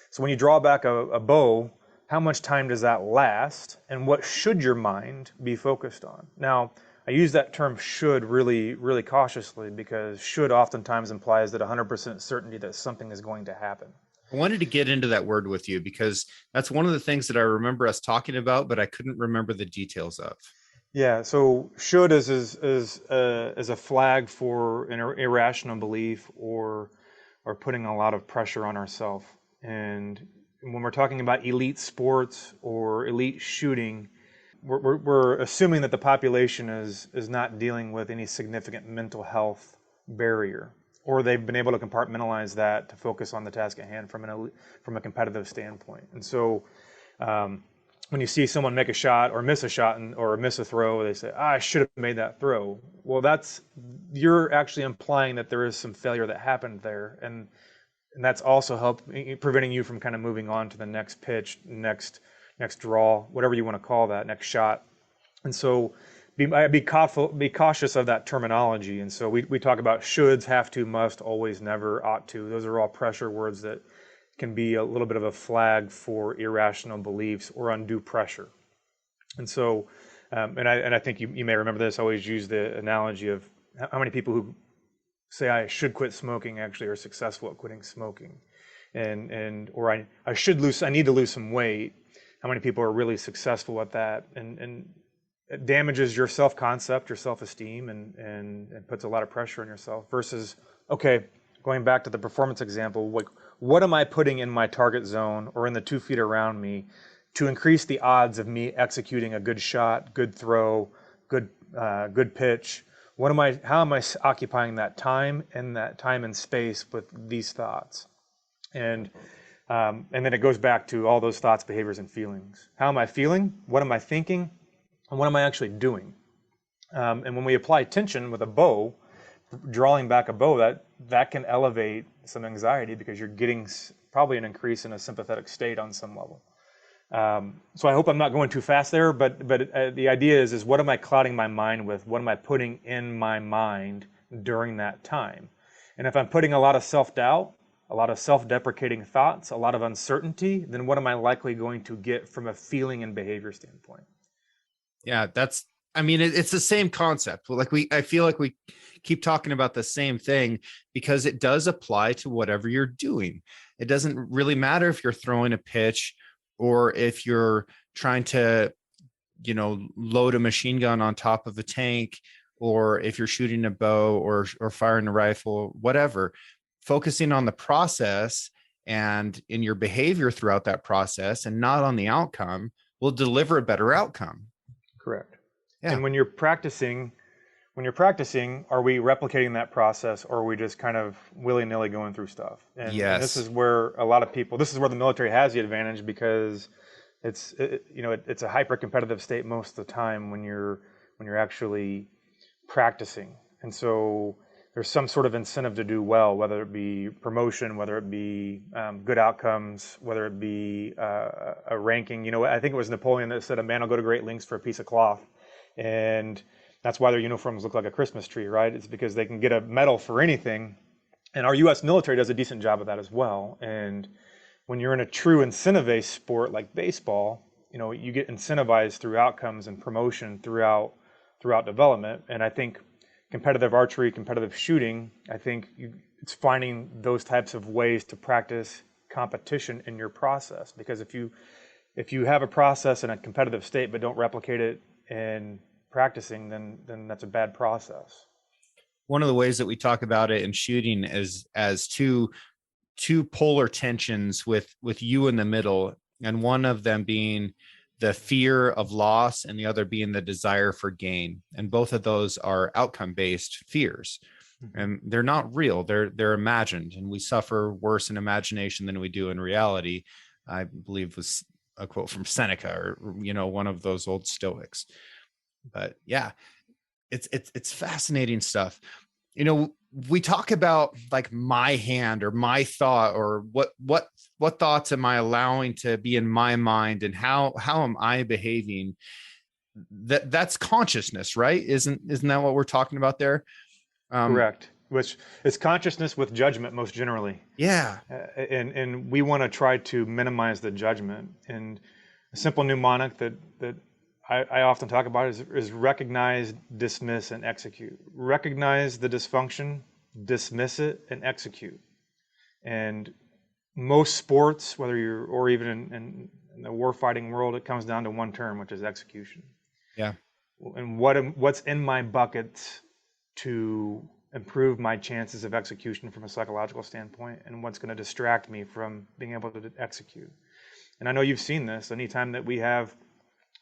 So when you draw back a bow, how much time does that last? And what should your mind be focused on? Now, I use that term should really, really cautiously, because should oftentimes implies that 100% certainty that something is going to happen. I wanted to get into that word with you because that's one of the things that I remember us talking about, but I couldn't remember the details of. Yeah, so should is a flag for an irrational belief or putting a lot of pressure on ourselves. And when we're talking about elite sports or elite shooting, we're assuming that the population is not dealing with any significant mental health barrier, or they've been able to compartmentalize that to focus on the task at hand from a competitive standpoint. And so when you see someone make a shot or miss a shot or miss a throw, they say, I should have made that throw. Well, you're actually implying that there is some failure that happened there. And that's also preventing you from kind of moving on to the next pitch, next draw, whatever you want to call that, next shot. And so be cautious of that terminology. And so we talk about shoulds, have to, must, always, never, ought to. Those are all pressure words that can be a little bit of a flag for irrational beliefs or undue pressure. And so, and I think you may remember this, I always use the analogy of how many people who say I should quit smoking actually are successful at quitting smoking, or I need to lose some weight. How many people are really successful at that? And it damages your self-concept, your self-esteem, and puts a lot of pressure on yourself. Versus, okay, going back to the performance example, like what am I putting in my target zone or in the 2 feet around me to increase the odds of me executing a good shot, good throw, good pitch? How am I occupying that time and space with these thoughts? And then it goes back to all those thoughts, behaviors, and feelings. How am I feeling? What am I thinking? And what am I actually doing? And when we apply tension with a bow, drawing back a bow, that can elevate some anxiety because you're getting probably an increase in a sympathetic state on some level. So I hope I'm not going too fast there, but the idea is what am I clouding my mind with? What am I putting in my mind during that time? And if I'm putting a lot of self-doubt, a lot of self-deprecating thoughts, a lot of uncertainty, then what am I likely going to get from a feeling and behavior standpoint? Yeah, it's the same concept. I feel like we keep talking about the same thing because it does apply to whatever you're doing. It doesn't really matter if you're throwing a pitch or if you're trying to, load a machine gun on top of a tank, or if you're shooting a bow or firing a rifle, whatever, focusing on the process and in your behavior throughout that process and not on the outcome will deliver a better outcome. Correct. Yeah. And when you're practicing, are we replicating that process, or are we just kind of willy-nilly going through stuff? And this is where a lot of people, this is where the military has the advantage, because it's a hyper-competitive state most of the time when you're actually practicing. And so there's some sort of incentive to do well, whether it be promotion, whether it be good outcomes, whether it be a ranking. I think it was Napoleon that said, a man will go to great lengths for a piece of cloth. And that's why their uniforms look like a Christmas tree, right? It's because they can get a medal for anything. And our U.S. military does a decent job of that as well. And when you're in a true incentive-based sport like baseball, you get incentivized through outcomes and promotion throughout development. And I think competitive archery, competitive shooting, it's finding those types of ways to practice competition in your process. Because if you have a process in a competitive state but don't replicate it in practicing, then that's a bad process. One of the ways that we talk about it in shooting is as two polar tensions with you in the middle, and one of them being the fear of loss and the other being the desire for gain. And both of those are outcome-based fears. Mm-hmm. And they're not real, they're imagined, and we suffer worse in imagination than we do in reality. I believe was a quote from Seneca, or one of those old Stoics. But yeah, it's fascinating stuff. We talk about like my hand or my thought, or what thoughts am I allowing to be in my mind, and how am I behaving? That's consciousness, right? Isn't that what we're talking about there? Correct. Which is consciousness with judgment most generally. Yeah. And we want to try to minimize the judgment. And a simple mnemonic that I often talk about is recognize, dismiss, and execute. Recognize the dysfunction, dismiss it, and execute. And most sports, or even in the warfighting world, it comes down to one term, which is execution. Yeah. And what's in my bucket to improve my chances of execution from a psychological standpoint, and what's going to distract me from being able to execute. And I know you've seen this. Anytime that we have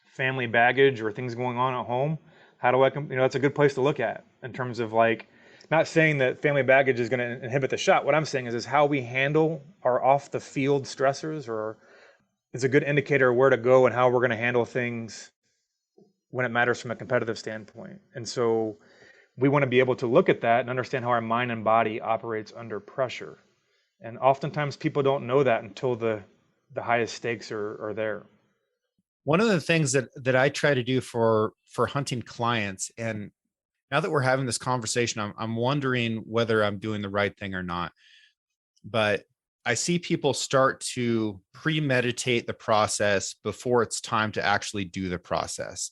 family baggage or things going on at home, how do I, that's a good place to look at in terms of, like, not saying that family baggage is going to inhibit the shot. What I'm saying is how we handle our off the field stressors, or is a good indicator of where to go and how we're going to handle things when it matters from a competitive standpoint. And so we want to be able to look at that and understand how our mind and body operates under pressure. And oftentimes people don't know that until the highest stakes are there. One of the things that I try to do for hunting clients, and now that we're having this conversation, I'm wondering whether I'm doing the right thing or not. But I see people start to premeditate the process before it's time to actually do the process.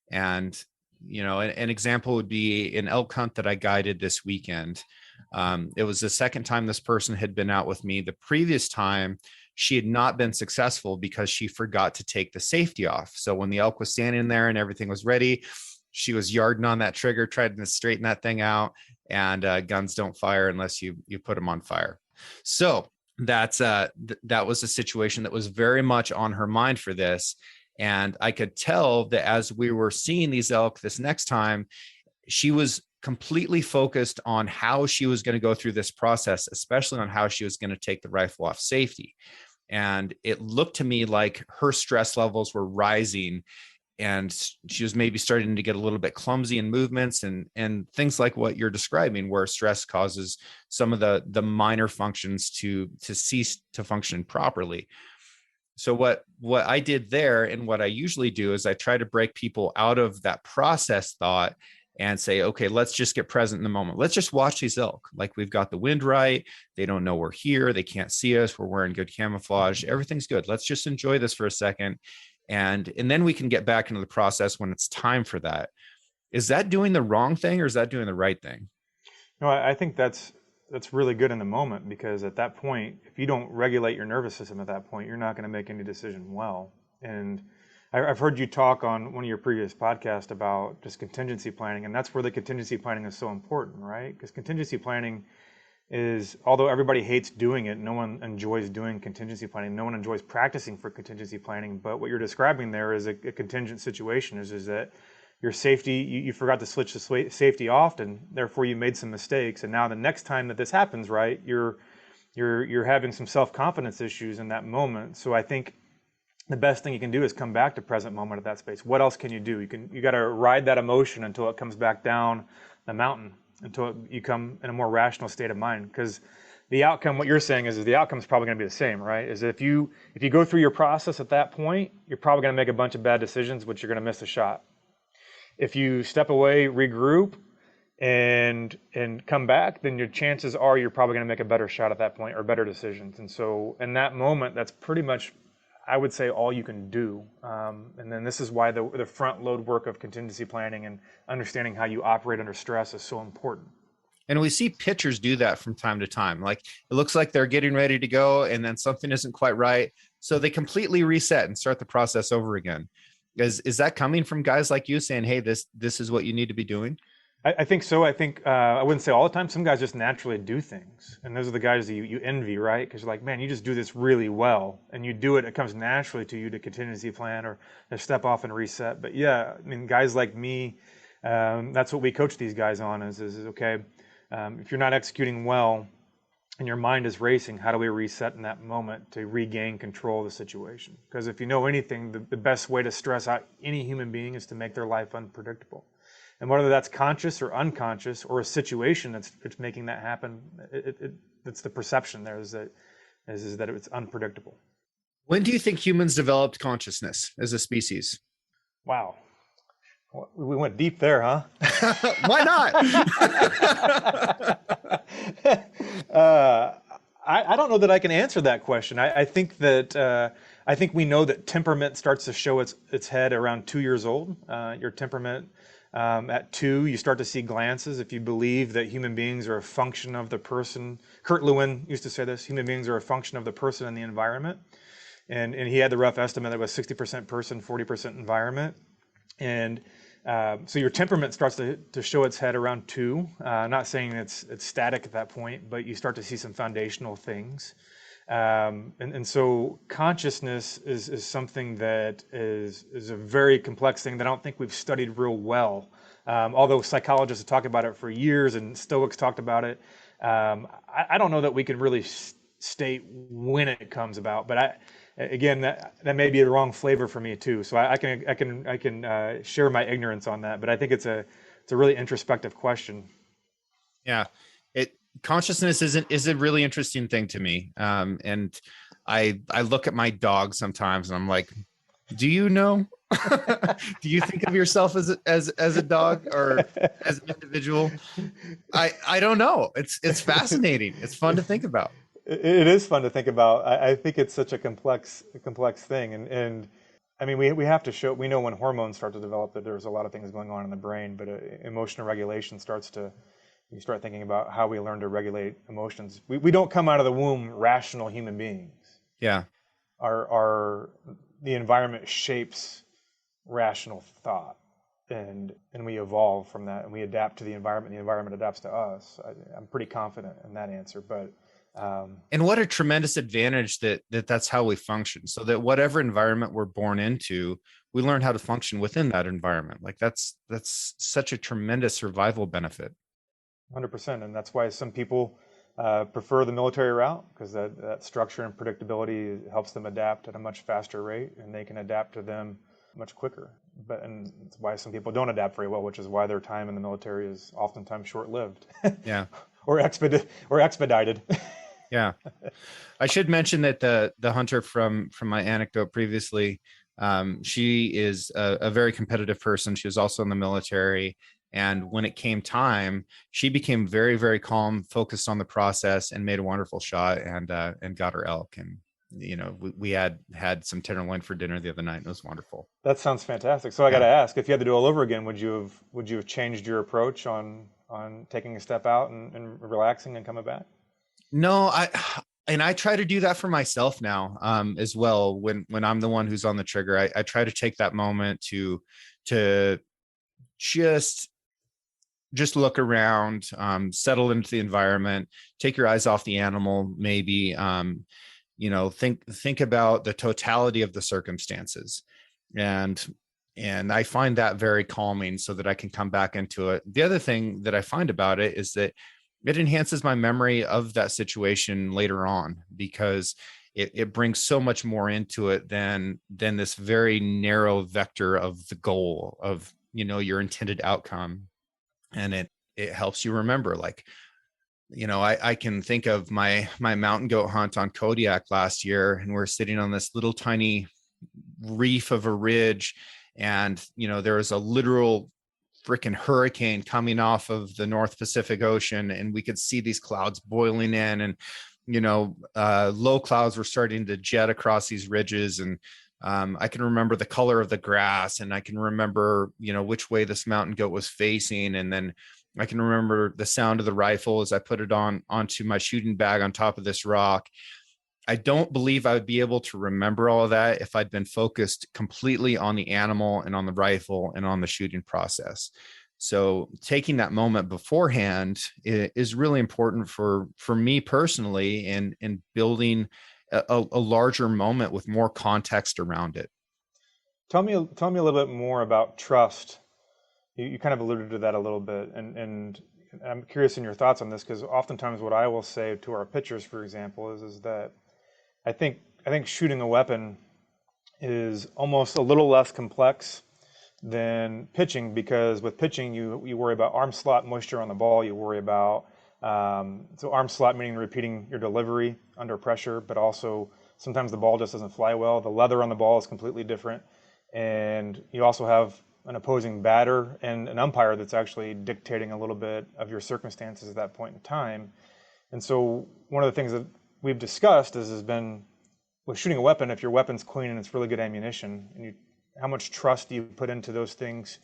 And, an example would be an elk hunt that I guided this weekend. It was the second time this person had been out with me. The previous time, she had not been successful because she forgot to take the safety off. So when the elk was standing there and everything was ready, she was yarding on that trigger, trying to straighten that thing out. And guns don't fire unless you put them on fire. So that was a situation that was very much on her mind for this. And I could tell that as we were seeing these elk this next time, she was completely focused on how she was going to go through this process, especially on how she was going to take the rifle off safety. And it looked to me like her stress levels were rising, and she was maybe starting to get a little bit clumsy in movements and things like what you're describing, where stress causes some of the minor functions to cease to function properly. So what I did there, and what I usually do, is I try to break people out of that process thought and say, okay, let's just get present in the moment. Let's just watch these elk. Like, we've got the wind right. They don't know we're here. They can't see us. We're wearing good camouflage. Everything's good. Let's just enjoy this for a second. And then we can get back into the process when it's time for that. Is that doing the wrong thing, or is that doing the right thing? No, I think that's that's really good in the moment, because at that point, if you don't regulate your nervous system at that point, you're not going to make any decision well. And I've heard you talk on one of your previous podcasts about just contingency planning, and that's where the contingency planning is so important, right? Because contingency planning is, although everybody hates doing it, no one enjoys doing contingency planning. No one enjoys practicing for contingency planning. But what you're describing there is a contingent situation, is that your safety, you forgot to switch the safety off, and therefore you made some mistakes. And now the next time that this happens, right, you're having some self-confidence issues in that moment. So I think the best thing you can do is come back to present moment at that space. What else can you do? You got to ride that emotion until it comes back down the mountain, until you come in a more rational state of mind. Because the outcome, what you're saying is the outcome is probably going to be the same, right? Is if you go through your process at that point, you're probably going to make a bunch of bad decisions, which you're going to miss a shot. If you step away, regroup, and come back, then your chances are you're probably going to make a better shot at that point, or better decisions. And so in that moment, that's pretty much, I would say, all you can do. And then this is why the front load work of contingency planning and understanding how you operate under stress is so important. And we see pitchers do that from time to time. Like, it looks like they're getting ready to go, and then something isn't quite right. So they completely reset and start the process over again. Is that coming from guys like you saying, hey, this is what you need to be doing? I think so. I think, I wouldn't say all the time. Some guys just naturally do things. And those are the guys that you envy, right? Because you're like, man, you just do this really well. And you do it, it comes naturally to you to contingency plan or to step off and reset. But yeah, I mean, guys like me, that's what we coach these guys on is okay, if you're not executing well and your mind is racing, how do we reset in that moment to regain control of the situation? Because if you know anything, the best way to stress out any human being is to make their life unpredictable. And whether that's conscious or unconscious, or a situation that's making that happen, it's the perception there is that it's unpredictable. When do you think humans developed consciousness as a species? Wow. We went deep there, huh? Why not? I don't know that I can answer that question. I think that I think we know that temperament starts to show its head around 2 years old. Your temperament at 2, you start to see glances. If you believe that human beings are a function of the person, Kurt Lewin used to say this: human beings are a function of the person and the environment. And he had the rough estimate that it was 60% person, 40% environment. And so your temperament starts to show its head around 2. Not saying it's static at that point, but you start to see some foundational things. And so consciousness is something that is a very complex thing that I don't think we've studied real well. Although psychologists have talked about it for years and Stoics talked about it, I don't know that we can really state when it comes about. But again, that may be the wrong flavor for me too. So I can share my ignorance on that. But I think it's a really introspective question. Yeah. Consciousness is a really interesting thing to me. And I look at my dog sometimes and I'm like, do you know? Do you think of yourself as a dog or as an individual? I don't know. It's fascinating. It's fun to think about. It is fun to think about. I think it's such a complex thing. And I mean, we have to show, we know when hormones start to develop that there's a lot of things going on in the brain, but emotional regulation you start thinking about how we learn to regulate emotions. We don't come out of the womb rational human beings. Yeah. The environment shapes rational thought, and we evolve from that, and we adapt to the environment. The environment adapts to us. I'm pretty confident in that answer, but. And what a tremendous advantage that's how we function. So that whatever environment we're born into, we learn how to function within that environment. Like that's such a tremendous survival benefit. 100%, and that's why some people prefer the military route, because that structure and predictability helps them adapt at a much faster rate, and they can adapt to them much quicker. And it's why some people don't adapt very well, which is why their time in the military is oftentimes short-lived. Yeah. or expedited. Yeah. I should mention that the hunter from my anecdote previously, she is a very competitive person. She was also in the military. And when it came time, she became very, very calm, focused on the process, and made a wonderful shot and got her elk. And, you know, we had some tenderloin for dinner the other night. And it was wonderful. That sounds fantastic. So I got to ask, if you had to do it all over again, would you have changed your approach on on taking a step out and relaxing and coming back? No, I try to do that for myself now, as well. When I'm the one who's on the trigger, I try to take that moment to just look around, settle into the environment, take your eyes off the animal, maybe, think about the totality of the circumstances. And I find that very calming so that I can come back into it. The other thing that I find about it is that it enhances my memory of that situation later on, because it brings so much more into it than this very narrow vector of the goal of, your intended outcome. And it helps you remember, like, I can think of my mountain goat hunt on Kodiak last year, and we're sitting on this little tiny reef of a ridge, and there was a literal freaking hurricane coming off of the North Pacific Ocean, and we could see these clouds boiling in, and low clouds were starting to jet across these ridges. And I can remember the color of the grass, and I can remember which way this mountain goat was facing, and then I can remember the sound of the rifle as I put it onto my shooting bag on top of this rock. I don't believe I would be able to remember all of that if I'd been focused completely on the animal and on the rifle and on the shooting process. So taking that moment beforehand is really important for me personally, in building a larger moment with more context around it. Tell me a little bit more about trust. You kind of alluded to that a little bit, and I'm curious in your thoughts on this, because oftentimes what I will say to our pitchers, for example, is that I think shooting a weapon is almost a little less complex than pitching, because with pitching you worry about arm slot moisture on the ball, you worry about so arm slot meaning repeating your delivery under pressure, but also sometimes the ball just doesn't fly well. The leather on the ball is completely different, and you also have an opposing batter and an umpire that's actually dictating a little bit of your circumstances at that point in time. And so one of the things that we've discussed has been with shooting a weapon, if your weapon's clean and it's really good ammunition, and how much trust do you put into those things,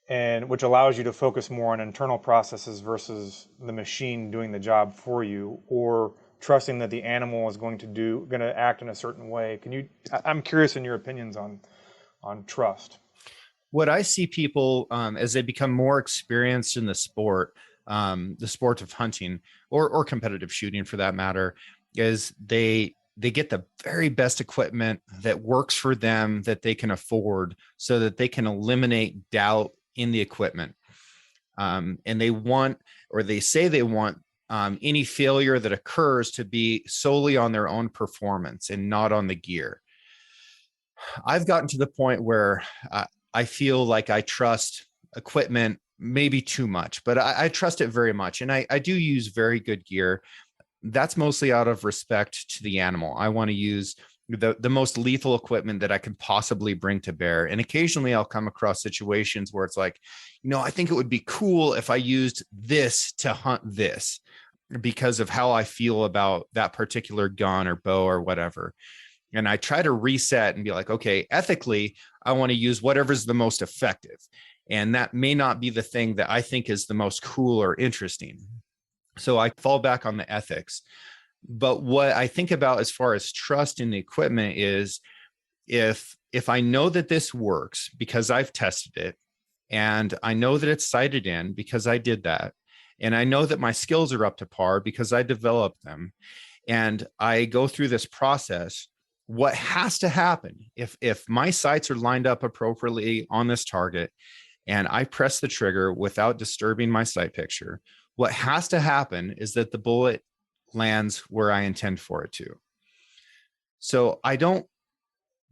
and which allows you to focus more on internal processes versus the machine doing the job for you, or trusting that the animal is going to act in a certain way. I'm curious in your opinions on trust. What I see people, as they become more experienced in the sport of hunting or competitive shooting for that matter, is they get the very best equipment that works for them, that they can afford, so that they can eliminate doubt in the equipment. And they say they want any failure that occurs to be solely on their own performance and not on the gear. I've gotten to the point where I feel like I trust equipment maybe too much, but I trust it very much. And I do use very good gear. That's mostly out of respect to the animal. I want to use the most lethal equipment that I can possibly bring to bear. And occasionally I'll come across situations where it's like, I think it would be cool if I used this to hunt this, because of how I feel about that particular gun or bow or whatever. And I try to reset and be like, okay, ethically, I want to use whatever's the most effective. And that may not be the thing that I think is the most cool or interesting. So I fall back on the ethics. But what I think about as far as trust in the equipment is, if I know that this works because I've tested it, and I know that it's sighted in because I did that, and I know that my skills are up to par because I developed them, and I go through this process, what has to happen if my sights are lined up appropriately on this target and I press the trigger without disturbing my sight picture, what has to happen is that the bullet lands where I intend for it to. So I don't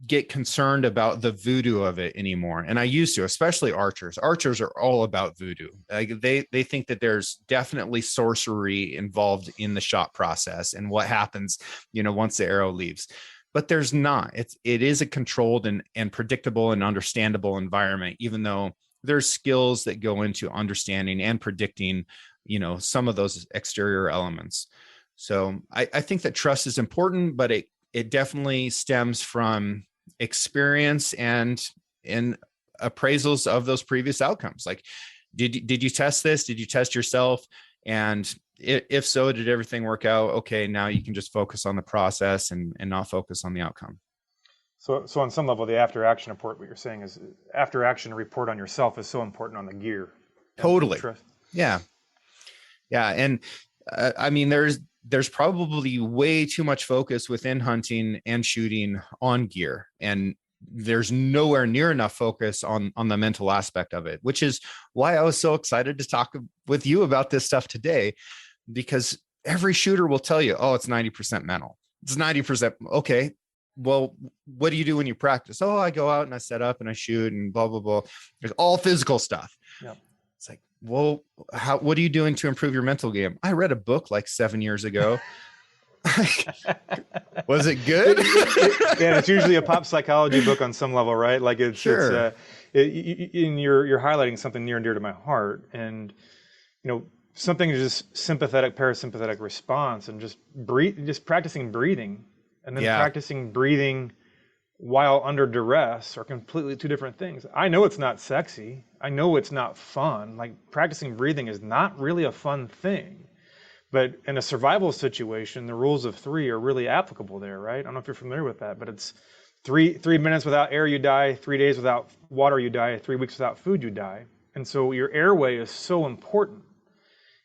get concerned about the voodoo of it anymore. And I used to, especially archers. Archers are all about voodoo. Like they think that there's definitely sorcery involved in the shot process and what happens, once the arrow leaves. But there's not. It is a controlled and predictable and understandable environment, even though there's skills that go into understanding and predicting, some of those exterior elements. So I think that trust is important, but it definitely stems from experience and appraisals of those previous outcomes. Like, Did you test this? Did you test yourself? And if so, did everything work out? Okay, now you can just focus on the process and not focus on the outcome. So on some level, the after action report, what you're saying is after action report on yourself is so important on the gear. Totally. Yeah. Yeah. And I mean, there's probably way too much focus within hunting and shooting on gear, and there's nowhere near enough focus on the mental aspect of it, which is why I was so excited to talk with you about this stuff today, because every shooter will tell you, oh, it's 90% mental. It's 90%. Okay. Well, what do you do when you practice? Oh, I go out and I set up and I shoot and blah, blah, blah. There's all physical stuff. Yep. It's like, well, what are you doing to improve your mental game? I read a book like 7 years ago. Was it good? Yeah, it's usually a pop psychology book on some level, right? Like it's, sure. You're highlighting something near and dear to my heart, and something is just sympathetic, parasympathetic response, and just practicing breathing, and then practicing breathing while under duress are completely two different things. I know it's not sexy. I know it's not fun. Like practicing breathing is not really a fun thing. But in a survival situation, the rules of three are really applicable there, right? I don't know if you're familiar with that, but it's three minutes without air, you die. 3 days without water, you die. 3 weeks without food, you die. And so your airway is so important.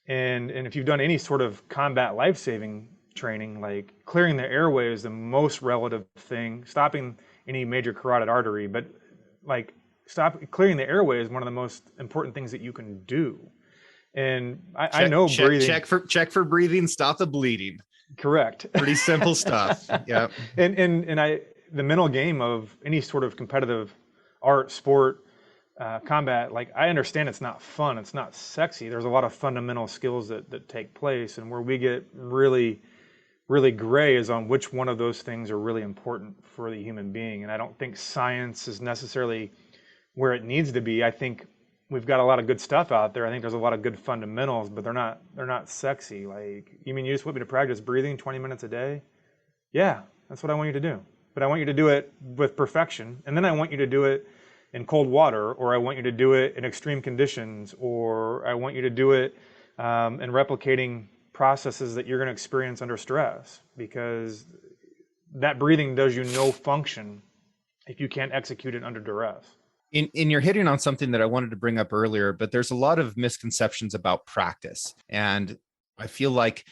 And if you've done any sort of combat life-saving training, like clearing the airway is the most relative thing, stopping any major carotid artery, but like clearing the airway is one of the most important things that you can do. And I know breathing. Check for breathing, stop the bleeding. Correct. Pretty simple stuff. Yeah. And the mental game of any sort of competitive art, sport, combat, like I understand it's not fun, it's not sexy. There's a lot of fundamental skills that take place, and where we get really, really gray is on which one of those things are really important for the human being. And I don't think science is necessarily where it needs to be. I think we've got a lot of good stuff out there. I think there's a lot of good fundamentals, but they're not sexy. Like, you mean you just want me to practice breathing 20 minutes a day? Yeah, that's what I want you to do. But I want you to do it with perfection. And then I want you to do it in cold water, or I want you to do it in extreme conditions, or I want you to do it in replicating processes that you're going to experience under stress, because that breathing does you no function if you can't execute it under duress. In you're hitting on something that I wanted to bring up earlier, but there's a lot of misconceptions about practice. And I feel like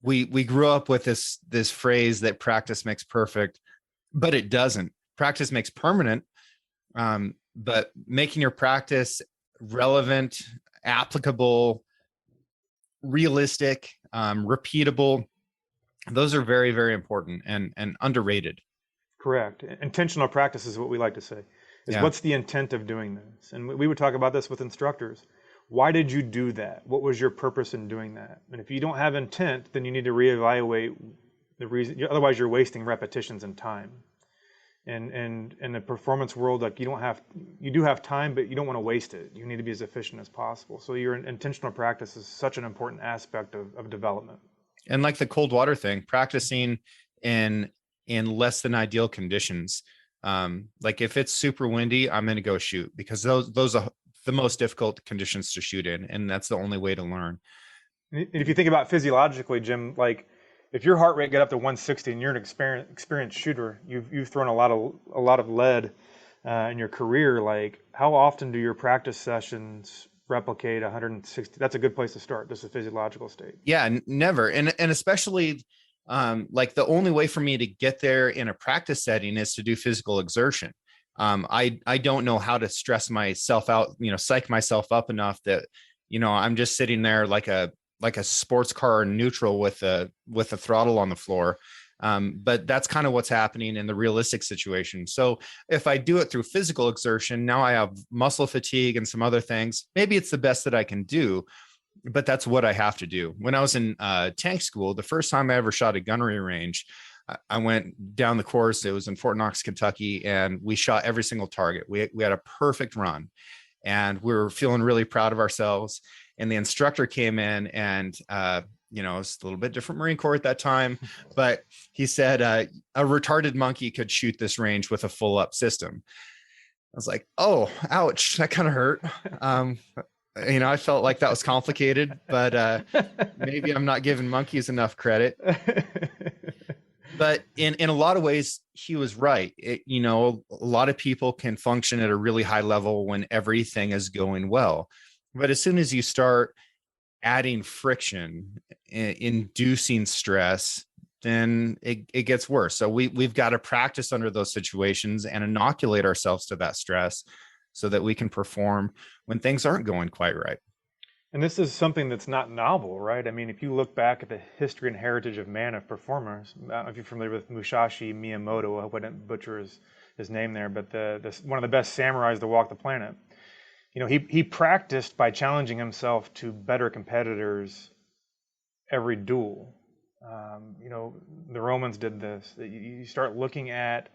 we grew up with this phrase that practice makes perfect, but it doesn't. Practice makes permanent, but making your practice relevant, applicable, realistic, repeatable, those are very, very important and underrated. Correct. Intentional practice is what we like to say. What's the intent of doing this? And we would talk about this with instructors. Why did you do that? What was your purpose in doing that? And if you don't have intent, then you need to reevaluate the reason. Otherwise, you're wasting repetitions and time. And in the performance world, like you do have time, but you don't want to waste it. You need to be as efficient as possible. So your intentional practice is such an important aspect of development. And like the cold water thing, practicing in less than ideal conditions. Like if it's super windy, I'm going to go shoot, because those are the most difficult conditions to shoot in. And that's the only way to learn. And if you think about physiologically, Jim, like if your heart rate get up to 160 and you're an experienced shooter, you've thrown a lot of lead in your career. Like how often do your practice sessions replicate 160? That's a good place to start. Just a physiological state. Yeah, never. And especially like the only way for me to get there in a practice setting is to do physical exertion. I don't know how to stress myself out, psych myself up enough that, I'm just sitting there like a sports car in neutral with a throttle on the floor. But that's kind of what's happening in the realistic situation. So if I do it through physical exertion, now I have muscle fatigue and some other things. Maybe it's the best that I can do, but that's what I have to do. When I was in tank school, the first time I ever shot a gunnery range, I went down the course. It was in Fort Knox, Kentucky, and we shot every single target. We had a perfect run, and we were feeling really proud of ourselves. And the instructor came in, and it was a little bit different Marine Corps at that time, but he said a retarded monkey could shoot this range with a full up system. I was like, oh, ouch, that kind of hurt. I felt like that was complicated, but maybe I'm not giving monkeys enough credit. But in a lot of ways, he was right. A lot of people can function at a really high level when everything is going well. But as soon as you start adding friction, inducing stress, then it gets worse. So we've got to practice under those situations and inoculate ourselves to that stress so that we can perform when things aren't going quite right. And this is something that's not novel, right? I mean, if you look back at the history and heritage of man of performers, I don't know if you're familiar with Musashi Miyamoto, I hope I didn't butcher his name there, but one of the best samurais to walk the planet. He practiced by challenging himself to better competitors every duel. The Romans did this. You start looking at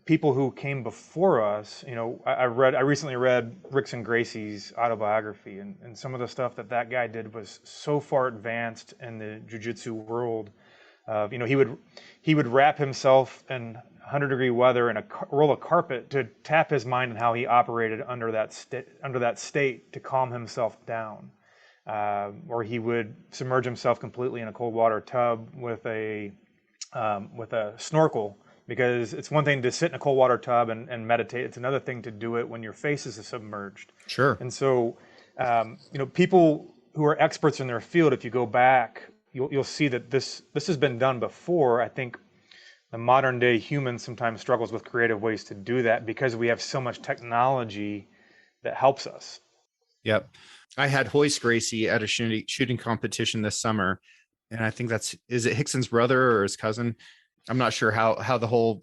people who came before us. I recently read Rickson Gracie's autobiography, and some of the stuff that guy did was so far advanced in the jiu-jitsu world. He would wrap himself in 100-degree weather in a roll of carpet to tap his mind and how he operated under that state to calm himself down. Or he would submerge himself completely in a cold water tub with a snorkel, because it's one thing to sit in a cold water tub and meditate. It's another thing to do it when your face is submerged. Sure. And so, people who are experts in their field, if you go back, you'll see that this has been done before. I think the modern day human sometimes struggles with creative ways to do that because we have so much technology that helps us. Yep. I had Hoist Gracie at a shooting competition this summer, and I think is it Hickson's brother or his cousin? I'm not sure how the whole,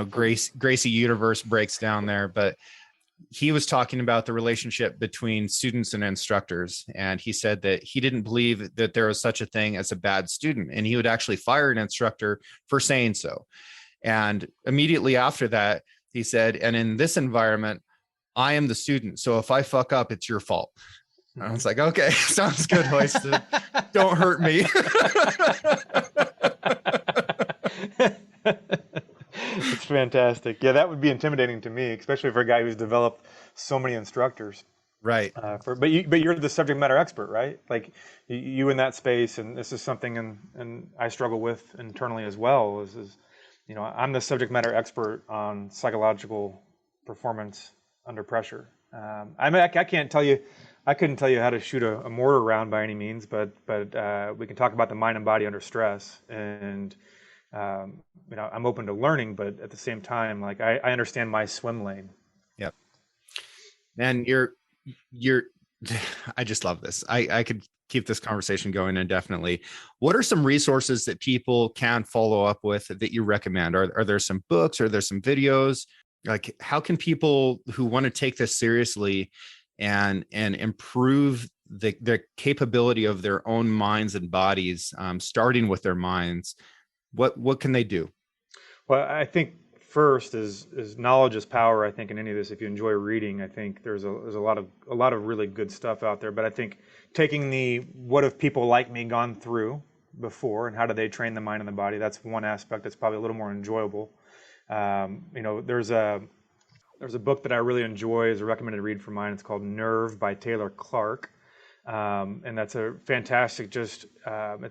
Gracie universe breaks down there, but he was talking about the relationship between students and instructors. And he said that he didn't believe that there was such a thing as a bad student, and he would actually fire an instructor for saying so. And immediately after that, he said, and in this environment, I am the student. So if I fuck up, it's your fault. And I was like, okay, sounds good, Hoist. Don't hurt me. It's fantastic. Yeah, that would be intimidating to me, especially for a guy who's developed so many instructors. Right. But you're the subject matter expert, right? Like you in that space, and this is something and I struggle with internally as well. Is I'm the subject matter expert on psychological performance under pressure. I can't tell you. I couldn't tell you how to shoot a mortar round by any means, but we can talk about the mind and body under stress. And I'm open to learning, but at the same time, like I understand my swim lane. Yep. And I just love this. I could keep this conversation going indefinitely. What are some resources that people can follow up with that you recommend? Are there some books? Are there some videos? Like, how can people who want to take this seriously and improve the capability of their own minds and bodies, starting with their minds, what can they do? Well, I think first is knowledge is power. I think in any of this, if you enjoy reading, I think there's a lot of really good stuff out there. But I think taking the what have people like me gone through before and how do they train the mind and the body, that's one aspect that's probably a little more enjoyable. There's a book that I really enjoy as a recommended read for mine. It's called Nerve by Taylor Clark. And that's a fantastic, it's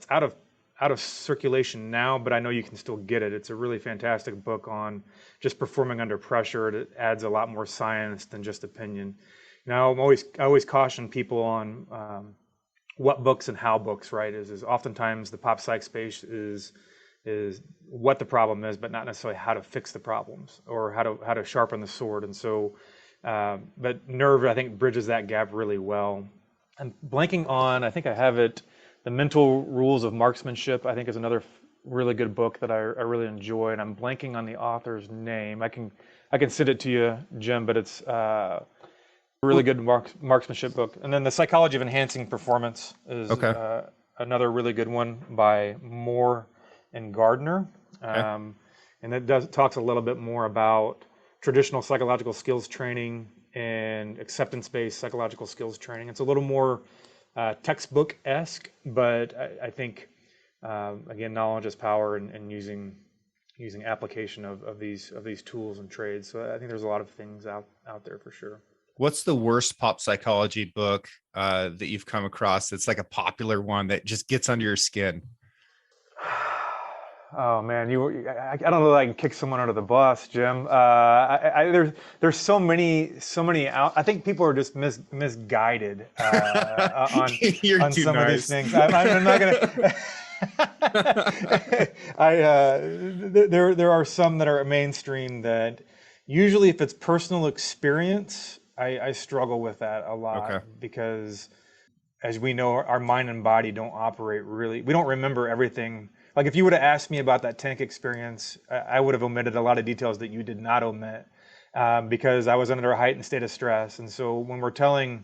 out of circulation now, but I know you can still get it. It's a really fantastic book on just performing under pressure. It adds a lot more science than just opinion. Now, I always caution people on what books and how books, right? Is oftentimes the pop psych space is what the problem is, but not necessarily how to fix the problems or how to sharpen the sword. And so, but Nerve, I think, bridges that gap really well. I'm blanking on, I think I have it, The Mental Rules of Marksmanship, I think, is another really good book that I really enjoy, and I'm blanking on the author's name. I can send it to you, Jim, but it's a really good marksmanship book. And then The Psychology of Enhancing Performance is another really good one by Moore and Gardner. Okay. And it talks a little bit more about traditional psychological skills training and acceptance-based psychological skills training. It's a little more textbook-esque, but I think, again, knowledge is power, and using application of these tools and trades. So I think there's a lot of things out there for sure. What's the worst pop psychology book that you've come across that's like a popular one that just gets under your skin? Oh man, I don't know that I can kick someone under the bus, Jim. There's so many out. I think people are just misguided You're on too some of nice. these things. I'm not gonna. There are some that are mainstream that usually, if it's personal experience, I struggle with that a lot. Okay. Because as we know, our mind and body don't operate really. We don't remember everything. Like if you would have asked me about that tank experience, I would have omitted a lot of details that you did not omit, because I was under a heightened state of stress. And so when we're telling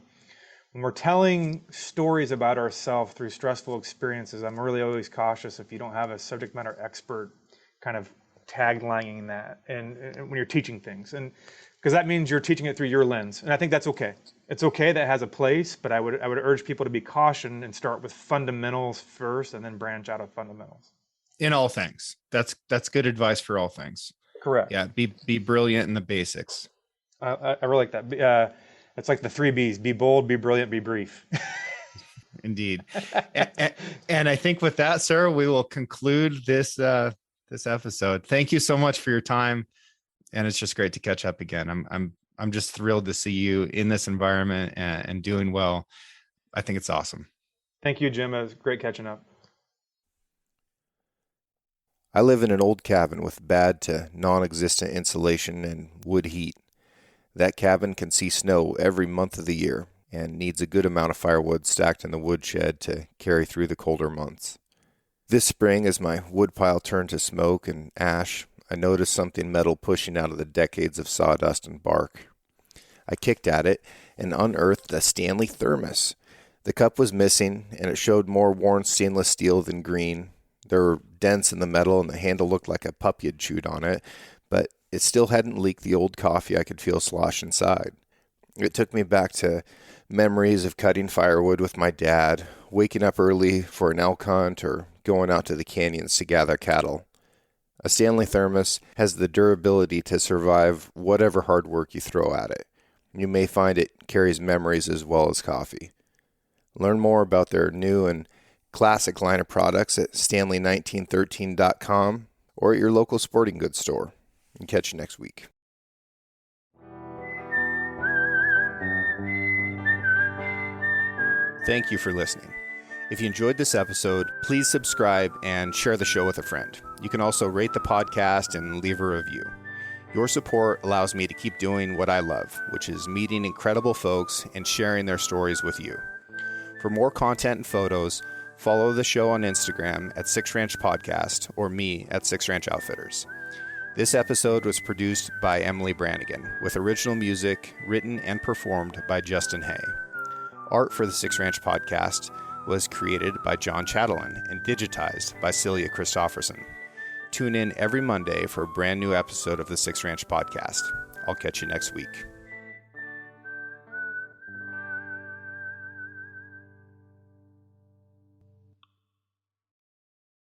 stories about ourselves through stressful experiences, I'm really always cautious if you don't have a subject matter expert kind of taglining that and when you're teaching things, and because that means you're teaching it through your lens, and I think that's okay. It's okay, that has a place, but I would urge people to be cautioned and start with fundamentals first and then branch out of fundamentals. In all things. That's good advice for all things. Correct. Yeah, be brilliant in the basics. I really like that. It's like the 3 B's: be bold, be brilliant, be brief. Indeed. And I think with that, sir, we will conclude this episode. Thank you so much for your time, and it's just great to catch up again. I'm just thrilled to see you in this environment and doing well. I think it's awesome. Thank you, Jim. It was great catching up. I live in an old cabin with bad to non-existent insulation and wood heat. That cabin can see snow every month of the year and needs a good amount of firewood stacked in the woodshed to carry through the colder months. This spring, as my woodpile turned to smoke and ash, I noticed something metal pushing out of the decades of sawdust and bark. I kicked at it and unearthed a Stanley thermos. The cup was missing, and it showed more worn stainless steel than green. There were dents in the metal, and the handle looked like a puppy had chewed on it, but it still hadn't leaked the old coffee I could feel slosh inside. It took me back to memories of cutting firewood with my dad, waking up early for an elk hunt, or going out to the canyons to gather cattle. A Stanley thermos has the durability to survive whatever hard work you throw at it. You may find it carries memories as well as coffee. Learn more about their new and classic line of products at stanley1913.com or at your local sporting goods store. And catch you next week. Thank you for listening. If you enjoyed this episode, please subscribe and share the show with a friend. You can also rate the podcast and leave a review. Your support allows me to keep doing what I love, which is meeting incredible folks and sharing their stories with you. For more content and photos, follow the show on Instagram at Sixth Ranch Podcast or me at Sixth Ranch Outfitters. This episode was produced by Emily Brannigan, with original music written and performed by Justin Hay. Art for the Sixth Ranch Podcast was created by John Chatelain and digitized by Celia Christofferson. Tune in every Monday for a brand new episode of the Sixth Ranch Podcast. I'll catch you next week.